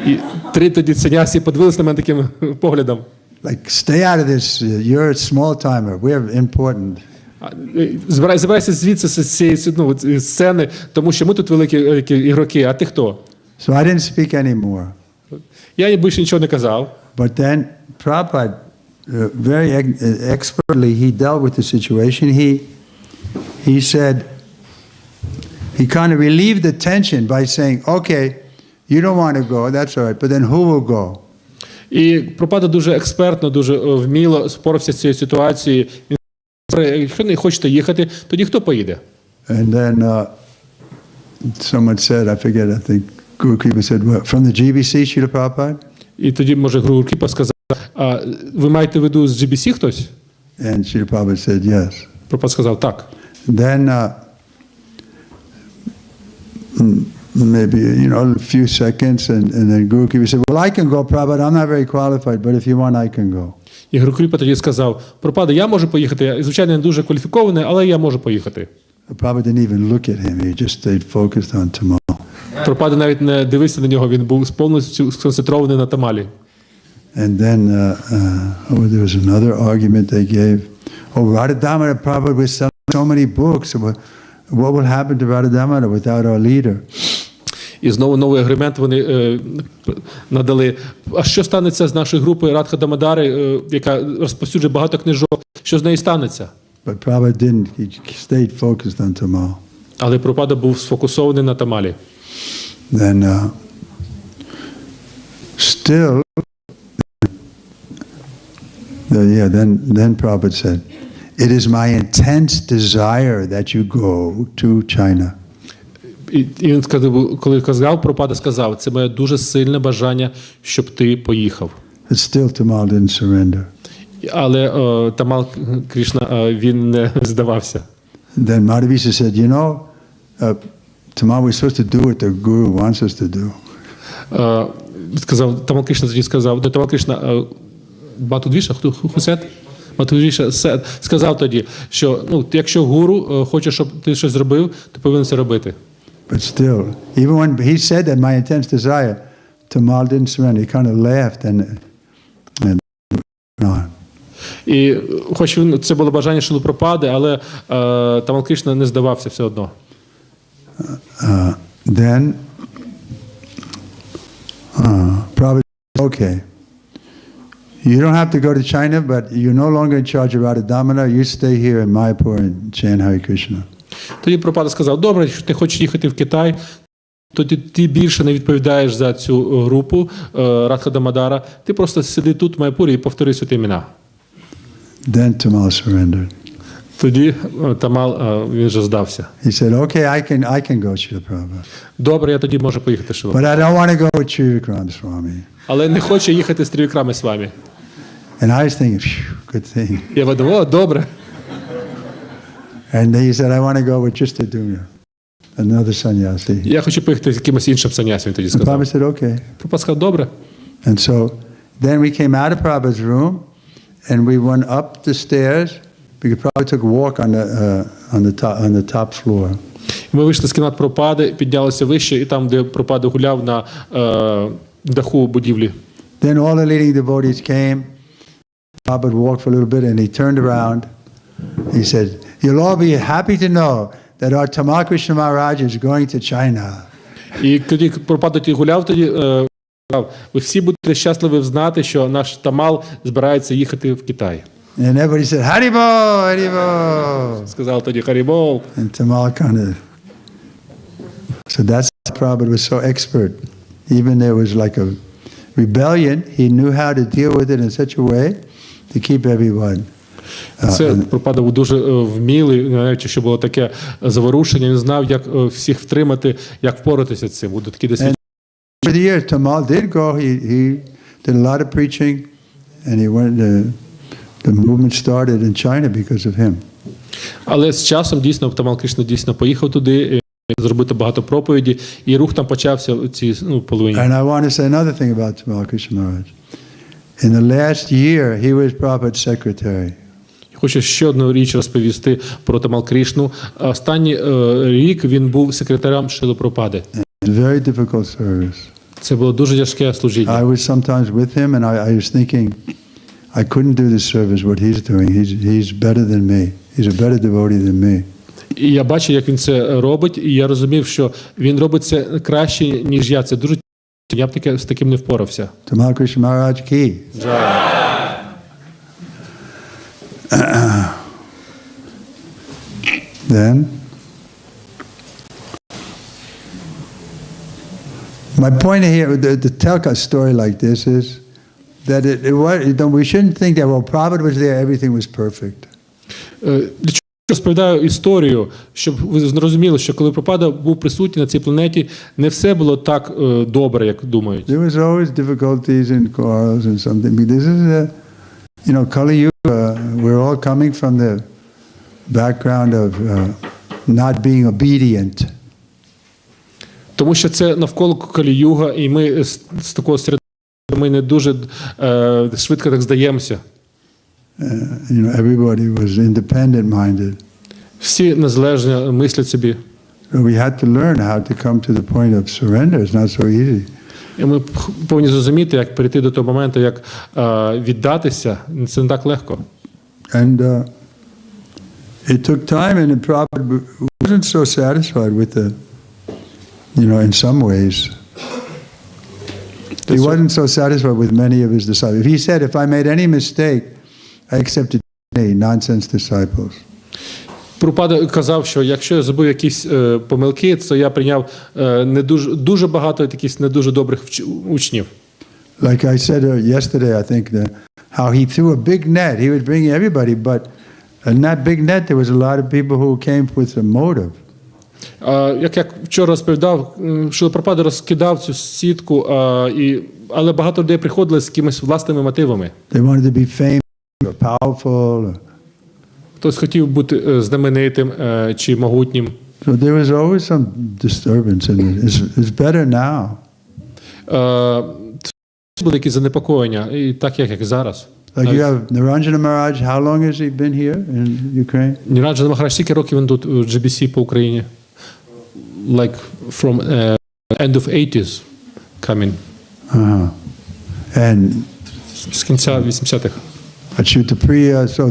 І три тоді санясі подивилися на мене таким поглядом. Like, stay out of this, you're a small timer, we're important. Збирайся звідси з цієї сцени, тому що ми тут великі ігроки, а ти хто? So I didn't speak anymore. Я більше нічого не казав. But then Prabhupada, very expertly, he dealt with the situation. He said, he kind of relieved the tension by saying, okay, you don't want to go, that's all right, but then who will go? І Прабхупада дуже експертно, дуже вміло впорався з цією ситуацією. Якщо не хочете їхати, тоді хто поїде? And then someone said, I forget, I think Guru Kripa said, well, from the GBC, Srila Prabhupada? І тоді, може, Гуру Кріпа сказав, а ви маєте в виду з GBC хтось? And Srila Prabhupada said, yes. Прабхупада сказав, так. Then maybe, a few seconds, and then Guru Kripa said, well, I can go, Prabhupada, I'm not very qualified, but if you want, I can go. І Гуру Кріпа тоді сказав, Прабхупада, я можу поїхати, я, звичайно, не дуже кваліфікований, але я можу поїхати. Prabhupada didn't even look at him, he just stayed focused on Tamal. Прабхупада навіть не дивився на нього, він був повністю сконцентрований на Тамалі. And then there was another argument they gave. Oh, Radha Damodar Prabhupada was selling so many books. What will happen to Radha Damodar without our leader? І знову новий аргумент вони надали. А що станеться з нашою групою Радха Дамодари, яка розповсюджує багато книжок? Що з нею станеться? But Prabhupada didn't. He stayed focused on Tamal. Але Прабхупада був сфокусований на Тамалі. Then still, then Prabhupada said, it is my intense desire that you go to China. І він сказав, коли казав, Прабхупада сказав, це моє дуже сильне бажання, щоб ти поїхав. But still Tamal didn't surrender. Але Тамал Крішна, він не здавався. Then Madhavisa said, Tamal, we're supposed to do what the Guru wants us to do. Сказав, Тамал Крішна тоді сказав, не Тамал Крішна, Матудвіша, Матудвіша сказав тоді, що якщо гуру хоче, щоб ти щось зробив, ти повинен це робити. But still, even when he said that, my intense desire, Tamal didn't surrender. He kind of laughed and on. І хоч це було бажання Шрили Прабхупади, але Тамал Крішна не здавався все одно. Then Prabhupada said, okay, You don't have to go to China, but you're no longer in charge of Radha Damodar. You stay here in Mayapur and chant Hare Krishna. Тоді Прабхупада сказав: добре, якщо ти хочеш їхати в Китай, то ти більше не відповідаєш за цю групу Радха Дамодара. Ти просто сиди тут в Майпурі і повтори святі імена. Then Tamal surrendered. Тоді Тамал, він же здався. He said, "Okay, I can go, Srila Prabhupada. Добре, я тоді можу поїхати, Шрила. But I don't want to go with Трівікрама Swami." Але не хочу їхати з Трівікрами з вами. And I was thinking, "Phew, good thing." Я подумав: о, добре. And he said, "I want to go with J.S.Трівікрама, another sannyasi." Я хочу поїхати з якимось іншим санясом, він тоді And сказав. Prabhupada said, "Okay." Прабхупада сказав: добре. And so then we came out of Prabhupada's room, and we went up the stairs because Prabhupada took a walk on the top floor. Ми вийшли з кімнат Прабхупади, піднялися вище, і там, де Прабхупада гуляв на даху будівлі. Then all the leading devotees came. Prabhupada walked for a little bit, and he turned around. He said, "You'll all be happy to know that our Tamal Krishna Maharaj is going to China." І тоді Прабхупада тоді гуляв, сказав: ви всі будете щасливі знати, що наш Тамал збирається їхати в Китай. And everybody said, "Haribol, Haribol." Сказав тоді: Харібол. And Tamal kind of. So that's why Prabhupada was so expert. Even there was like a rebellion, he knew how to deal with it in such a way to keep everyone. Це Прабхупада був дуже вмілий, навіть що було таке заворушення, він знав, як всіх втримати, як впоратися з цим. Буде такі досвідчення. For the years, Tamal did go. He did a lot of preaching, and he went. The movement started in China because of him. Але з часом дійсно Тамал Кришна дійсно поїхав туди, зробити багато проповіді, і рух там почався в цій половині. And I want to say another thing about Tamal Krishna Maharaj. In the last year, he was Prabhupada's secretary. Хочу ще одну річ розповісти про Тамал Кришну. Останній рік він був секретарем Шрили Прабхупади. Very difficult service. Це було дуже тяжке служіння. I was sometimes with him, and I was thinking, I couldn't do this service what he's doing. He's better than me. He's a better devotee than me. І я бачив, як він це робить, і я розумів, що він робить це краще, ніж я. Це дуже тяжко. Я б з таким не впорався. Tamal Krishna Maharaj ki. Then, my point here, to tell a story like this is that we shouldn't think that, well, Prabhupada was there, everything was perfect. Для чого я розповідаю історію, щоб ви зрозуміли, що коли Прабхупада був присутній на цій планеті, не все було так добре, як думають. There was always difficulties and quarrels and something. This is Kali Yuga. We're all coming from the background of not being obedient. Тому що це навколо Калі-юга, і ми з такого середовища ми не дуже швидко так здаємося. Everybody was independent-minded. Всі незалежно мислять собі. So we had to learn how to come to the point of surrender. It's not so easy. І ми повинні зрозуміти, як перейти до того моменту, як віддатися. Це не так легко. And it took time, and Prabhupada wasn't so satisfied with the, in some ways. He wasn't so satisfied with many of his disciples. He said, if I made any mistake, I accepted any nonsense disciples. Прабхупада казав, що якщо я зробив якісь помилки, то я прийняв дуже багато якихось не дуже добрих учнів. Like I said yesterday, I think how he threw a big net. He was bringing everybody, but in that big net there was a lot of people who came with a motive. Як я вчора розповідав, що Прабхупада розкидав цю сітку, але багато людей приходили з якимись власними мотивами. They wanted to be famous or powerful. Хтось хотів бути знаменитим чи могутнім. So there was always some disturbance in it. It's better now. Були якісь занепокоєння, і так як зараз. Like you have Niranjana Maharaj, how long has he been here in Ukraine? Ніранджана Махарадж, скільки років він тут в GBC по Україні? Like from end of 80s coming. And з кінця 80-х. Achyuta Priya, so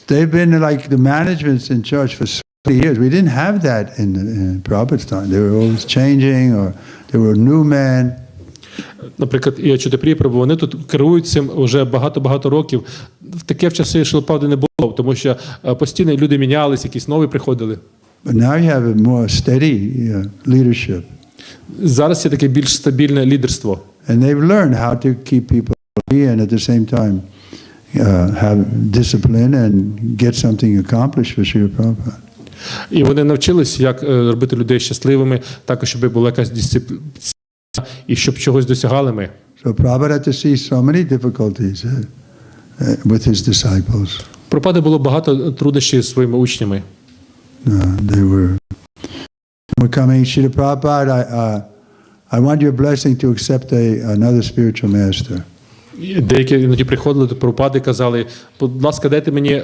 they've been like the managements in church for so many years. We didn't have that in Prabhupada's time. They were always changing, or there were new men. Наприклад, і Ачар'я Прабху, вони тут керують цим вже багато-багато років. Таке в часи Шрили Прабхупади не було, тому що постійно люди мінялись, якісь нові приходили. But now you have a more steady leadership. Зараз є таке більш стабільне лідерство. And they've learned how to keep people happy and at the same time have discipline and get something accomplished for Srila Prabhupada. І вони навчились, як робити людей щасливими, також, щоб була якась дисципліна і щоб чогось досягали ми. So Prabhupada had to see so many difficulties with his disciples. Прабхупади було багато труднощів зі своїми учнями. They were coming, Srila Prabhupada, I want your blessing to accept another spiritual master. Деякі іноді приходили до Прабхупади і казали, будь ласка, дайте мені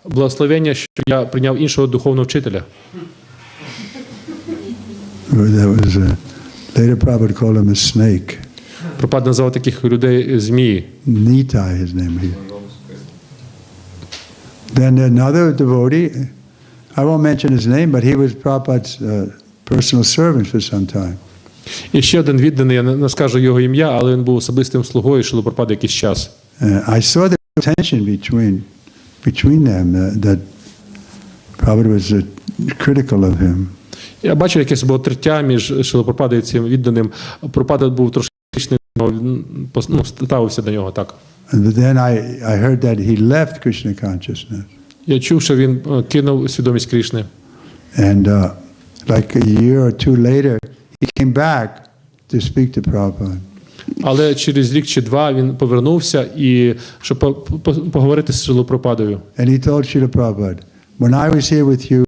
благословення, щоб я прийняв іншого духовного вчителя. That was later Prabhupada called him a snake. Прабхупада назвав таких людей змії. Нітай, his name. Then another devotee, I won't mention his name, but he was Prabhupada's personal servant for some time. І ще один відданий, я не скажу його ім'я, але він був особистим слугою Шрили Прабхупади якийсь час. I saw the tension between them, that Prabhupada was critical of him. Я бачив, якесь було тертя між Шрилою Прабхупадою і цим відданим. Прабхупада був трошки критичний, ставився до нього так. But then I heard that he left Krishna consciousness. Я чув, що він кинув свідомість Крішни. And like a year or two later, he came back to speak to Prabhupada. Але через рік чи два він повернувся, і щоб поговорити з Шрилою Прабхупадою. And he told Srila Prabhupada, when I was here with you, I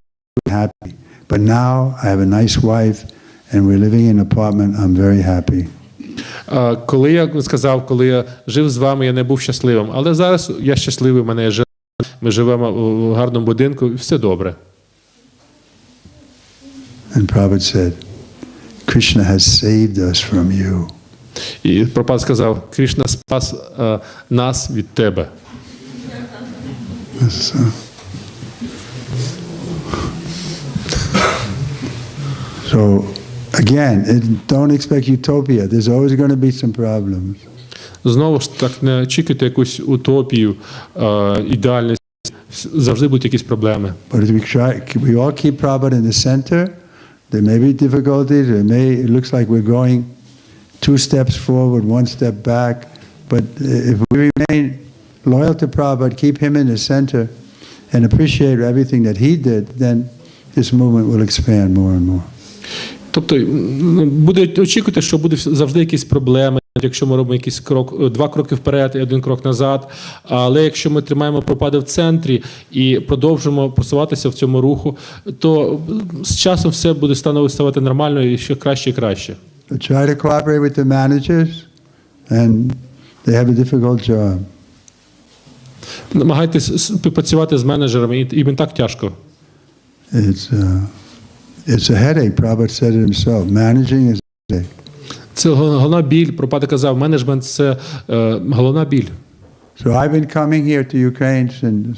was happy. But now I have a nice wife and we're living in an apartment, I'm very happy. Коли я сказав, коли я жив з вами, я не був щасливим. Але зараз я щасливий, в мене є жена, ми живемо в гарному будинку, і все добре. And Prabhupada said, Krishna has saved us from you. І Прабхупада сказав, Крішна спас нас від тебе. So again, don't expect utopia. There's always going to be some problems. Знову ж так, не очікуйте якусь утопію, ідеальність. Завжди будуть якісь проблеми. But if we all keep Prabhupada in the center, there may be difficulties. It looks like we're going 2 steps forward, 1 step back. But if we remain loyal to Prabhupada, keep him in the center, and appreciate everything that he did, then this movement will expand more and more. Тобто, очікуйте, що буде завжди якісь проблеми, якщо ми робимо якийсь крок, 2 кроки вперед і 1 крок назад. Але якщо ми тримаємо Прабхупаду в центрі і продовжуємо просуватися в цьому руху, то з часом все буде ставати нормально і ще краще і краще. Try to cooperate with the managers, and they have a difficult job. Намагайтесь співпрацювати з менеджерами, і їм так тяжко. It's a headache. Prabhupada said it himself. Managing is a headache. Це головна біль. Прабхупада казав, менеджмент – це головна біль. So I've been coming here to Ukraine since,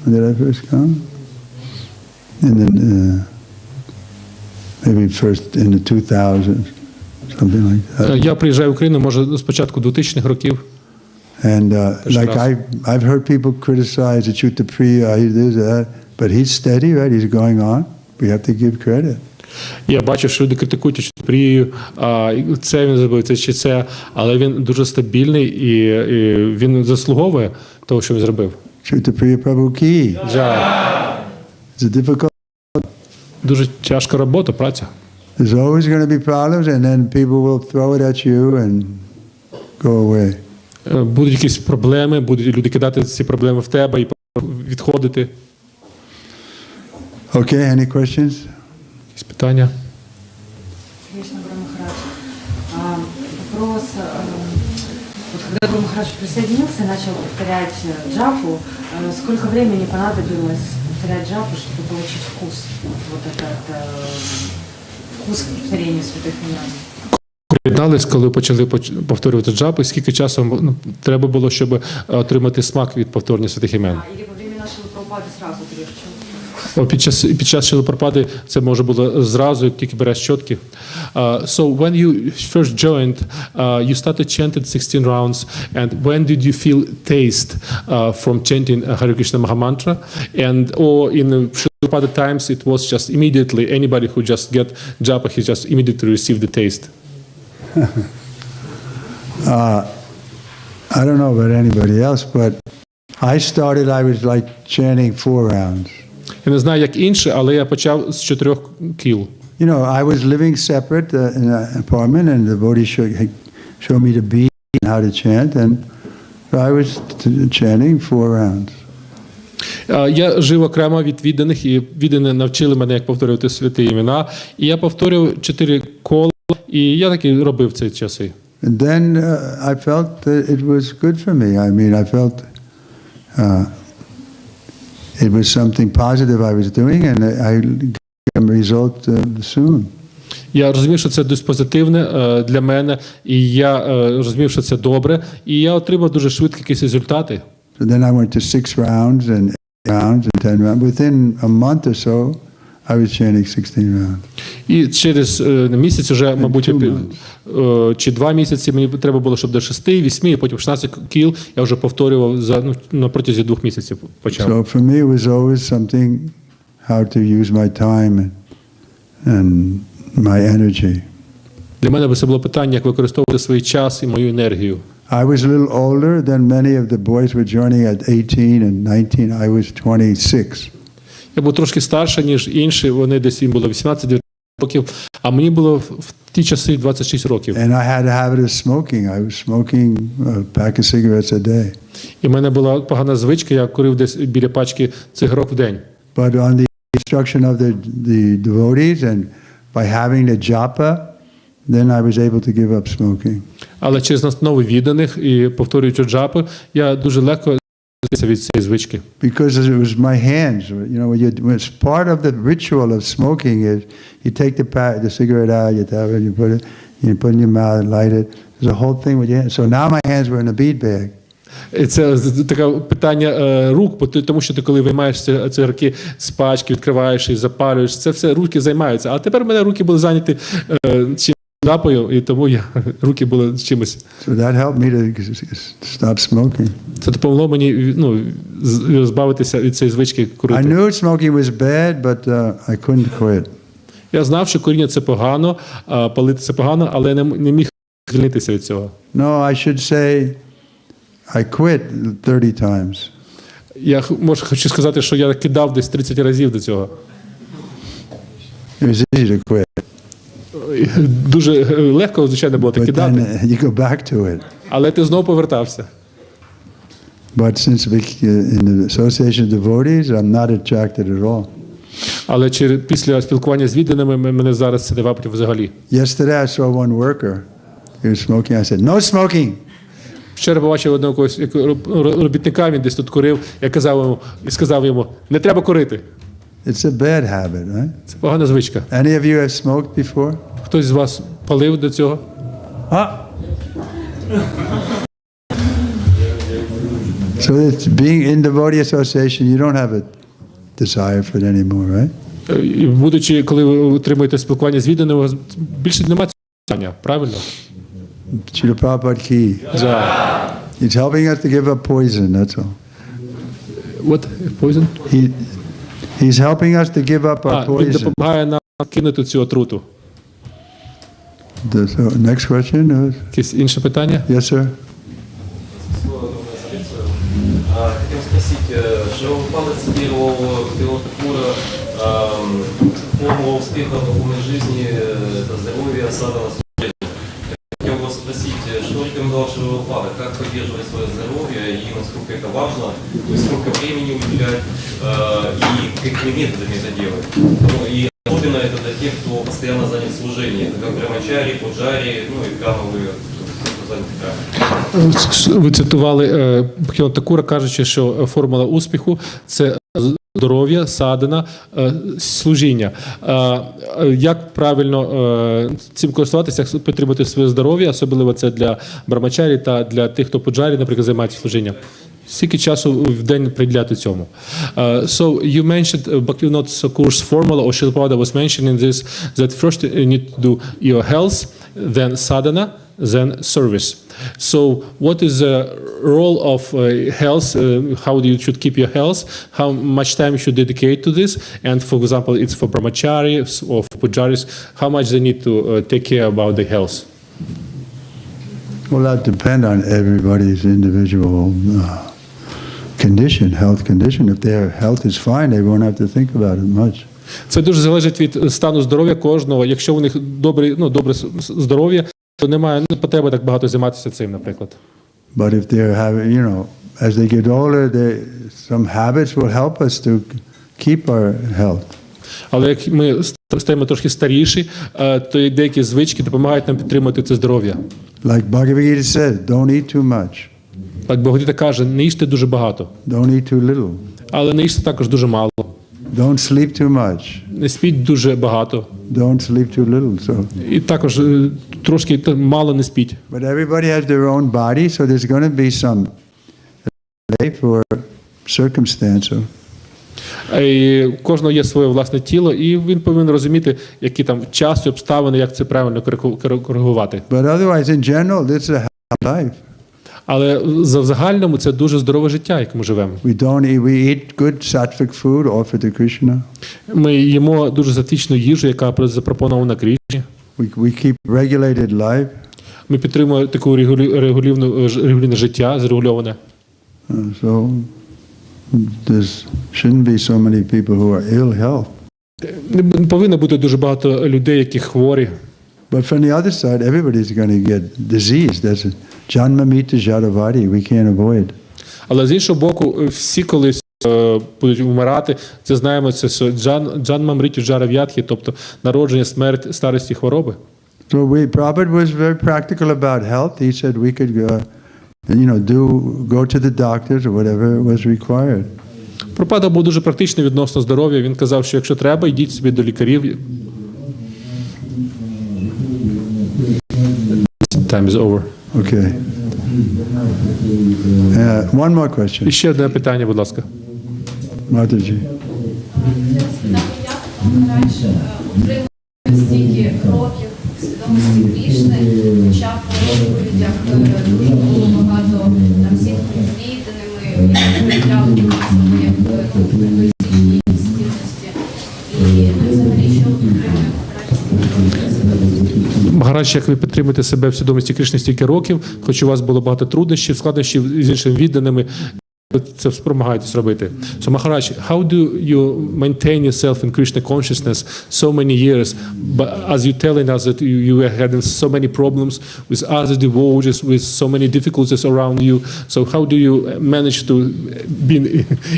when did I first come? Maybe first in the 2000s, something like that. Я приїжджаю в Україну, може, з початку 2000-х років. And like I've heard people criticize Ачар'я, he this, that, but he's steady, right? He's going on. We have to give credit. Я бачу, що люди критикують Ачар'ю, це він зробив, це чи це, але він дуже стабільний і він заслуговує того, що він зробив. Ачар'я Прабhu Ki. It's a difficult. Дуже тяжка робота, праця. There's always going to be problems, and then people will throw it at you and go away. Будуть якісь проблеми, будуть люди кидати ці проблеми в тебе і відходити. Okay, any questions? Якісь питання? Кришна Махарадж. Вопрос. Вот когда Гуру Махарадж присоединился и начал повторять джапу, сколько времени понадобилось повторять джапу, чтобы получить вкус? Вот этот вкус повторения святых имен. Приєднались, коли почали повторювати джапи, скільки часу треба було, щоб отримати смак від повторення святих імен? Или во время нашего Прабхупады сразу прежде чем? Під час Шрили Прабхупади це може було зразу, як тільки береш щотки. So when you first joined, you started chanting 16 rounds, and when did you feel taste from chanting Hare Krishna Maha Mantra? And or in Srila Prabhupada times, it was just immediately anybody who just get japa, he just immediately received the taste. I don't know about anybody else, but I was like chanting 4 rounds. Я не знаю, як інше, але я почав з 4 кіл. You know, I was living separate in an apartment, and the devotee showed me the beat and how to chant, and I was chanting 4 rounds. Я жив окремо від відданих, і віддані навчили мене, як повторювати святі імена. І я повторював 4 кола, і я так і робив ці часи. And then I felt that it was good for me. I mean, I felt it was something positive I was doing, and I got a result soon. Я розумів, що це дуже позитивне для мене, і я розумів, що це добре, і я отримав дуже швидко якісь результати. So then I went to 6 rounds and 8 rounds and 10 rounds. Within a month or so, I was chanting 16 rounds. І через місяць вже, мабуть, чи 2 місяці мені треба було, щоб до 6, 8, і потім 16 кіл я вже повторював на протязі 2 місяців почав. So for me it was always something how to use my time and my energy. Для мене це було питання, як використовувати свій час і мою енергію. I was a little older than many of the boys were joining at 18 and 19. I was 26. Я був трошки старше, ніж інші, вони десь їм було 18-19 років, а мені було в ті часи 26 років. And I had a habit of smoking. I was smoking a pack of cigarettes a day. І в мене була погана звичка, я курив десь біля пачки цигарок в день. But on the instruction of the devotees and by having the japa, then I was able to give up smoking. Але через настанови відданих і повторюючи джапи, я дуже легко звільнився від цієї звички. Because it was my hands. You know, it's part of the ritual of smoking is you take the cigarette out, you tap it, you put it in your mouth and light it. There's a whole thing with your hands. So now my hands were in a bead bag. Це таке питання рук, тому що ти коли виймаєш цигарки з пачки, відкриваєш і запалюєш, це все руки займаються. А тепер в мене руки були зайняті джапою, і тому руки були чимось. So that helped me to stop smoking. Це допомогло мені збавитися від цієї звички курити. I knew smoking was bad, but I couldn't quit. Я знав, що куріння це погано, палити це погано, але не міг звільнитися від цього. No, I should say I quit 30 times. Я хочу сказати, що я кидав десь 30 разів до цього. It was easy to quit. Дуже легко, звичайно, було так кидати. You go back to it. Але ти знову повертався. But since in the association of devotees, I'm not attracted at all. Але після спілкування з відданими мене зараз це не вабить взагалі. Yesterday I saw one worker. He was smoking. I said, "No smoking." Вчора побачив одного когось робітника, він десь тут курив, я сказав йому, не треба курити. It's a bad habit, right? Це погана звичка. Any of you have smoked before? Хтось з вас палив до цього? So it's being in devotee association, you don't have a desire for it anymore, right? Будучи, коли ви отримуєте спілкування з відданими, у вас більше немає цього питання, правильно? Srila Prabhupada ki. He's helping us to give up poison, that's all. What? Poison? He's helping us to give up our Він poison. допомагає нам кинути цю отруту. So, next question? Якесь інше питання? Yes, sir. Хотел спросить, Прабхупада цитировал Бхактиведанта формула успеха в духовной жизни, это здоровье, садхана, служение. Хотел вас спросить, что рекомендовал Прабхупада, как поддерживать свое здоровье и насколько это важно, то есть сколько времени уделять и какими методами это делать. И особенно это для тех, кто постоянно занят служением, как брамачари, пуджари, ну и камовые. Ви цитували Бхактіведанта Такура, кажучи, що формула успіху – це здоров'я, садхана, служіння. Як правильно цим користуватися, як підтримати своє здоров'я, особливо це для брамачарі та для тих, хто пуджарі, наприклад, займається служінням? Скільки часу в день приділяти цьому? So you mentioned Bhaktivinoda's course formula, or Srila Prabhupada was mentioning this, that first you need to do your health, then sadhana, then service. So what is the role of health? How you should keep your health? How much time you should dedicate to this? And for example, it's for brahmacharis or for pujaris, how much they need to take care about their health? Well, that depends on everybody's individual condition, health condition. If their health is fine, they won't have to think about it much. Це дуже залежить від стану здоров'я кожного. Якщо у них добре здоров'я, то немає потреби так багато займатися цим, наприклад. But if they're having, as they get older, some habits will help us to keep our health. Але як ми стаємо трошки старіші, то деякі звички допомагають нам підтримати це здоров'я. Like Bhagavad Gita says, don't eat too much. Як Бхагавадгіта каже, не їжте дуже багато. Don't eat too little. Але не їжте також дуже мало. Don't sleep too much. Не спіть дуже багато. Don't sleep too little. So. І також трошки мало не спіть. But everybody has their own body, so there's going to be some life or circumstance. І у кожного є своє власне тіло, і він повинен розуміти, які там час і обставини, як це правильно коригувати. But otherwise, in general, this is a healthy life. Але в загальному це дуже здорове життя, як ми живемо. We eat good sattvic food offered to Krishna. Ми їмо дуже сатвічну їжу, яка запропонована Крішні. We keep regulated life. Ми підтримуємо таку регулівне життя, зрегульоване. So there shouldn't be so many people who are ill health. Не повинно бути дуже багато людей, які хворі. But from the other side, everybody's going to get disease. That's janma mita jaravadi. We can't avoid. Але з іншого боку, всі колись будуть вмирати. Це знаємо, це джанма мритю джарав'ятхи, тобто народження, смерть, старість і хвороби. So Prabhupada was very practical about health. He said we could go to the doctors or whatever was required. Прабхупада був дуже практичний відносно здоров'я. Він казав, що якщо треба, йдіть собі до лікарів. Time is over. Okay. One more question. І ще одне питання, будь ласка. Mataji. Раніше отримали стільки років свідомості Крішни, хоча в розповідях дуже було багато там всіх відданими, які проявляли як близькі стінності. І взагалі, що підтримує Магарадж, як ви підтримуєте себе в свідомості Крішни стільки років, хоч у вас було багато труднощів, складнощів з іншими відданими, ви це намагаєтесь робити. So Maharaj, how do you maintain yourself in Krishna consciousness so many years, but as you're telling us that you were having so many problems with other devotees, with so many difficulties around you, so how do you manage to be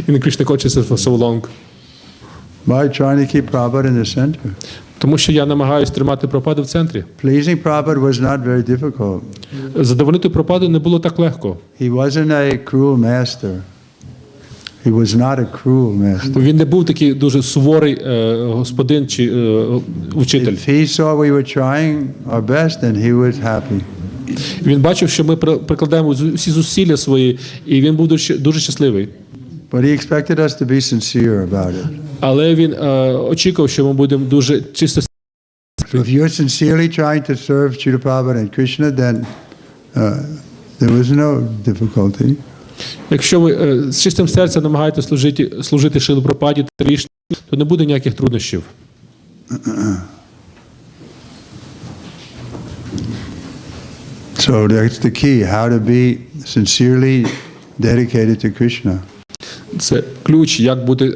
in Krishna consciousness for so long? By trying to keep Prabhupada in the center. Тому що я намагаюся тримати Прабхупаду в центрі. Pleasing Prabhupada was not very difficult. Задовольнити Прабхупаду не було так легко. He wasn't a cruel master. He was not a cruel master. Він не був такий дуже суворий господин чи учитель. If he saw we were trying our best, then he was happy. Він бачив, що ми прикладаємо всі зусилля свої, і він був дуже щасливий. But he expected us to be sincere about it. Але він очікував, що ми будемо дуже чисто. So if you're sincerely trying to serve Srila Prabhupada and Krishna, then there was no difficulty. Якщо ви з чистим серцем намагаєтесь служити Шрилі Прабхупаді та Крішні, то не буде ніяких труднощів. So that's the key, how to be sincerely dedicated to Krishna. Це ключ, як бути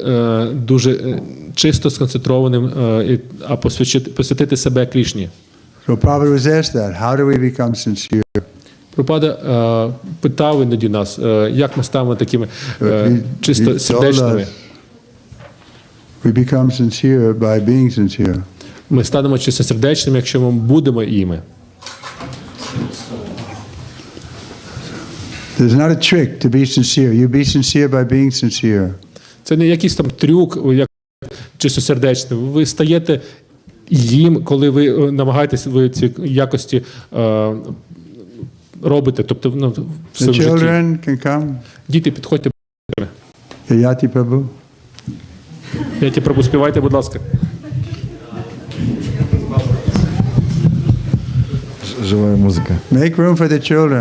дуже чисто сконцентрованим, а посвятити себе Крішні. So Prabhupada was asked that, how do we become sincere? Прабхупада питав іноді нас, як ми ставимо такими чисто сердечними. We become sincere by being sincere. Ми станемо чистосердечними, якщо ми будемо іми. There's not a trick to be sincere. You be sincere by being sincere. Це не якийсь там трюк, як чистосердечний. Ви стаєте їм, коли ви намагаєтесь в ці якості робите, тобто в The своєму житті. children can come. Діти, підходьте. Yati Prabhu. Яті Прабу, співайте, будь ласка. Живая музика. Make room for the children.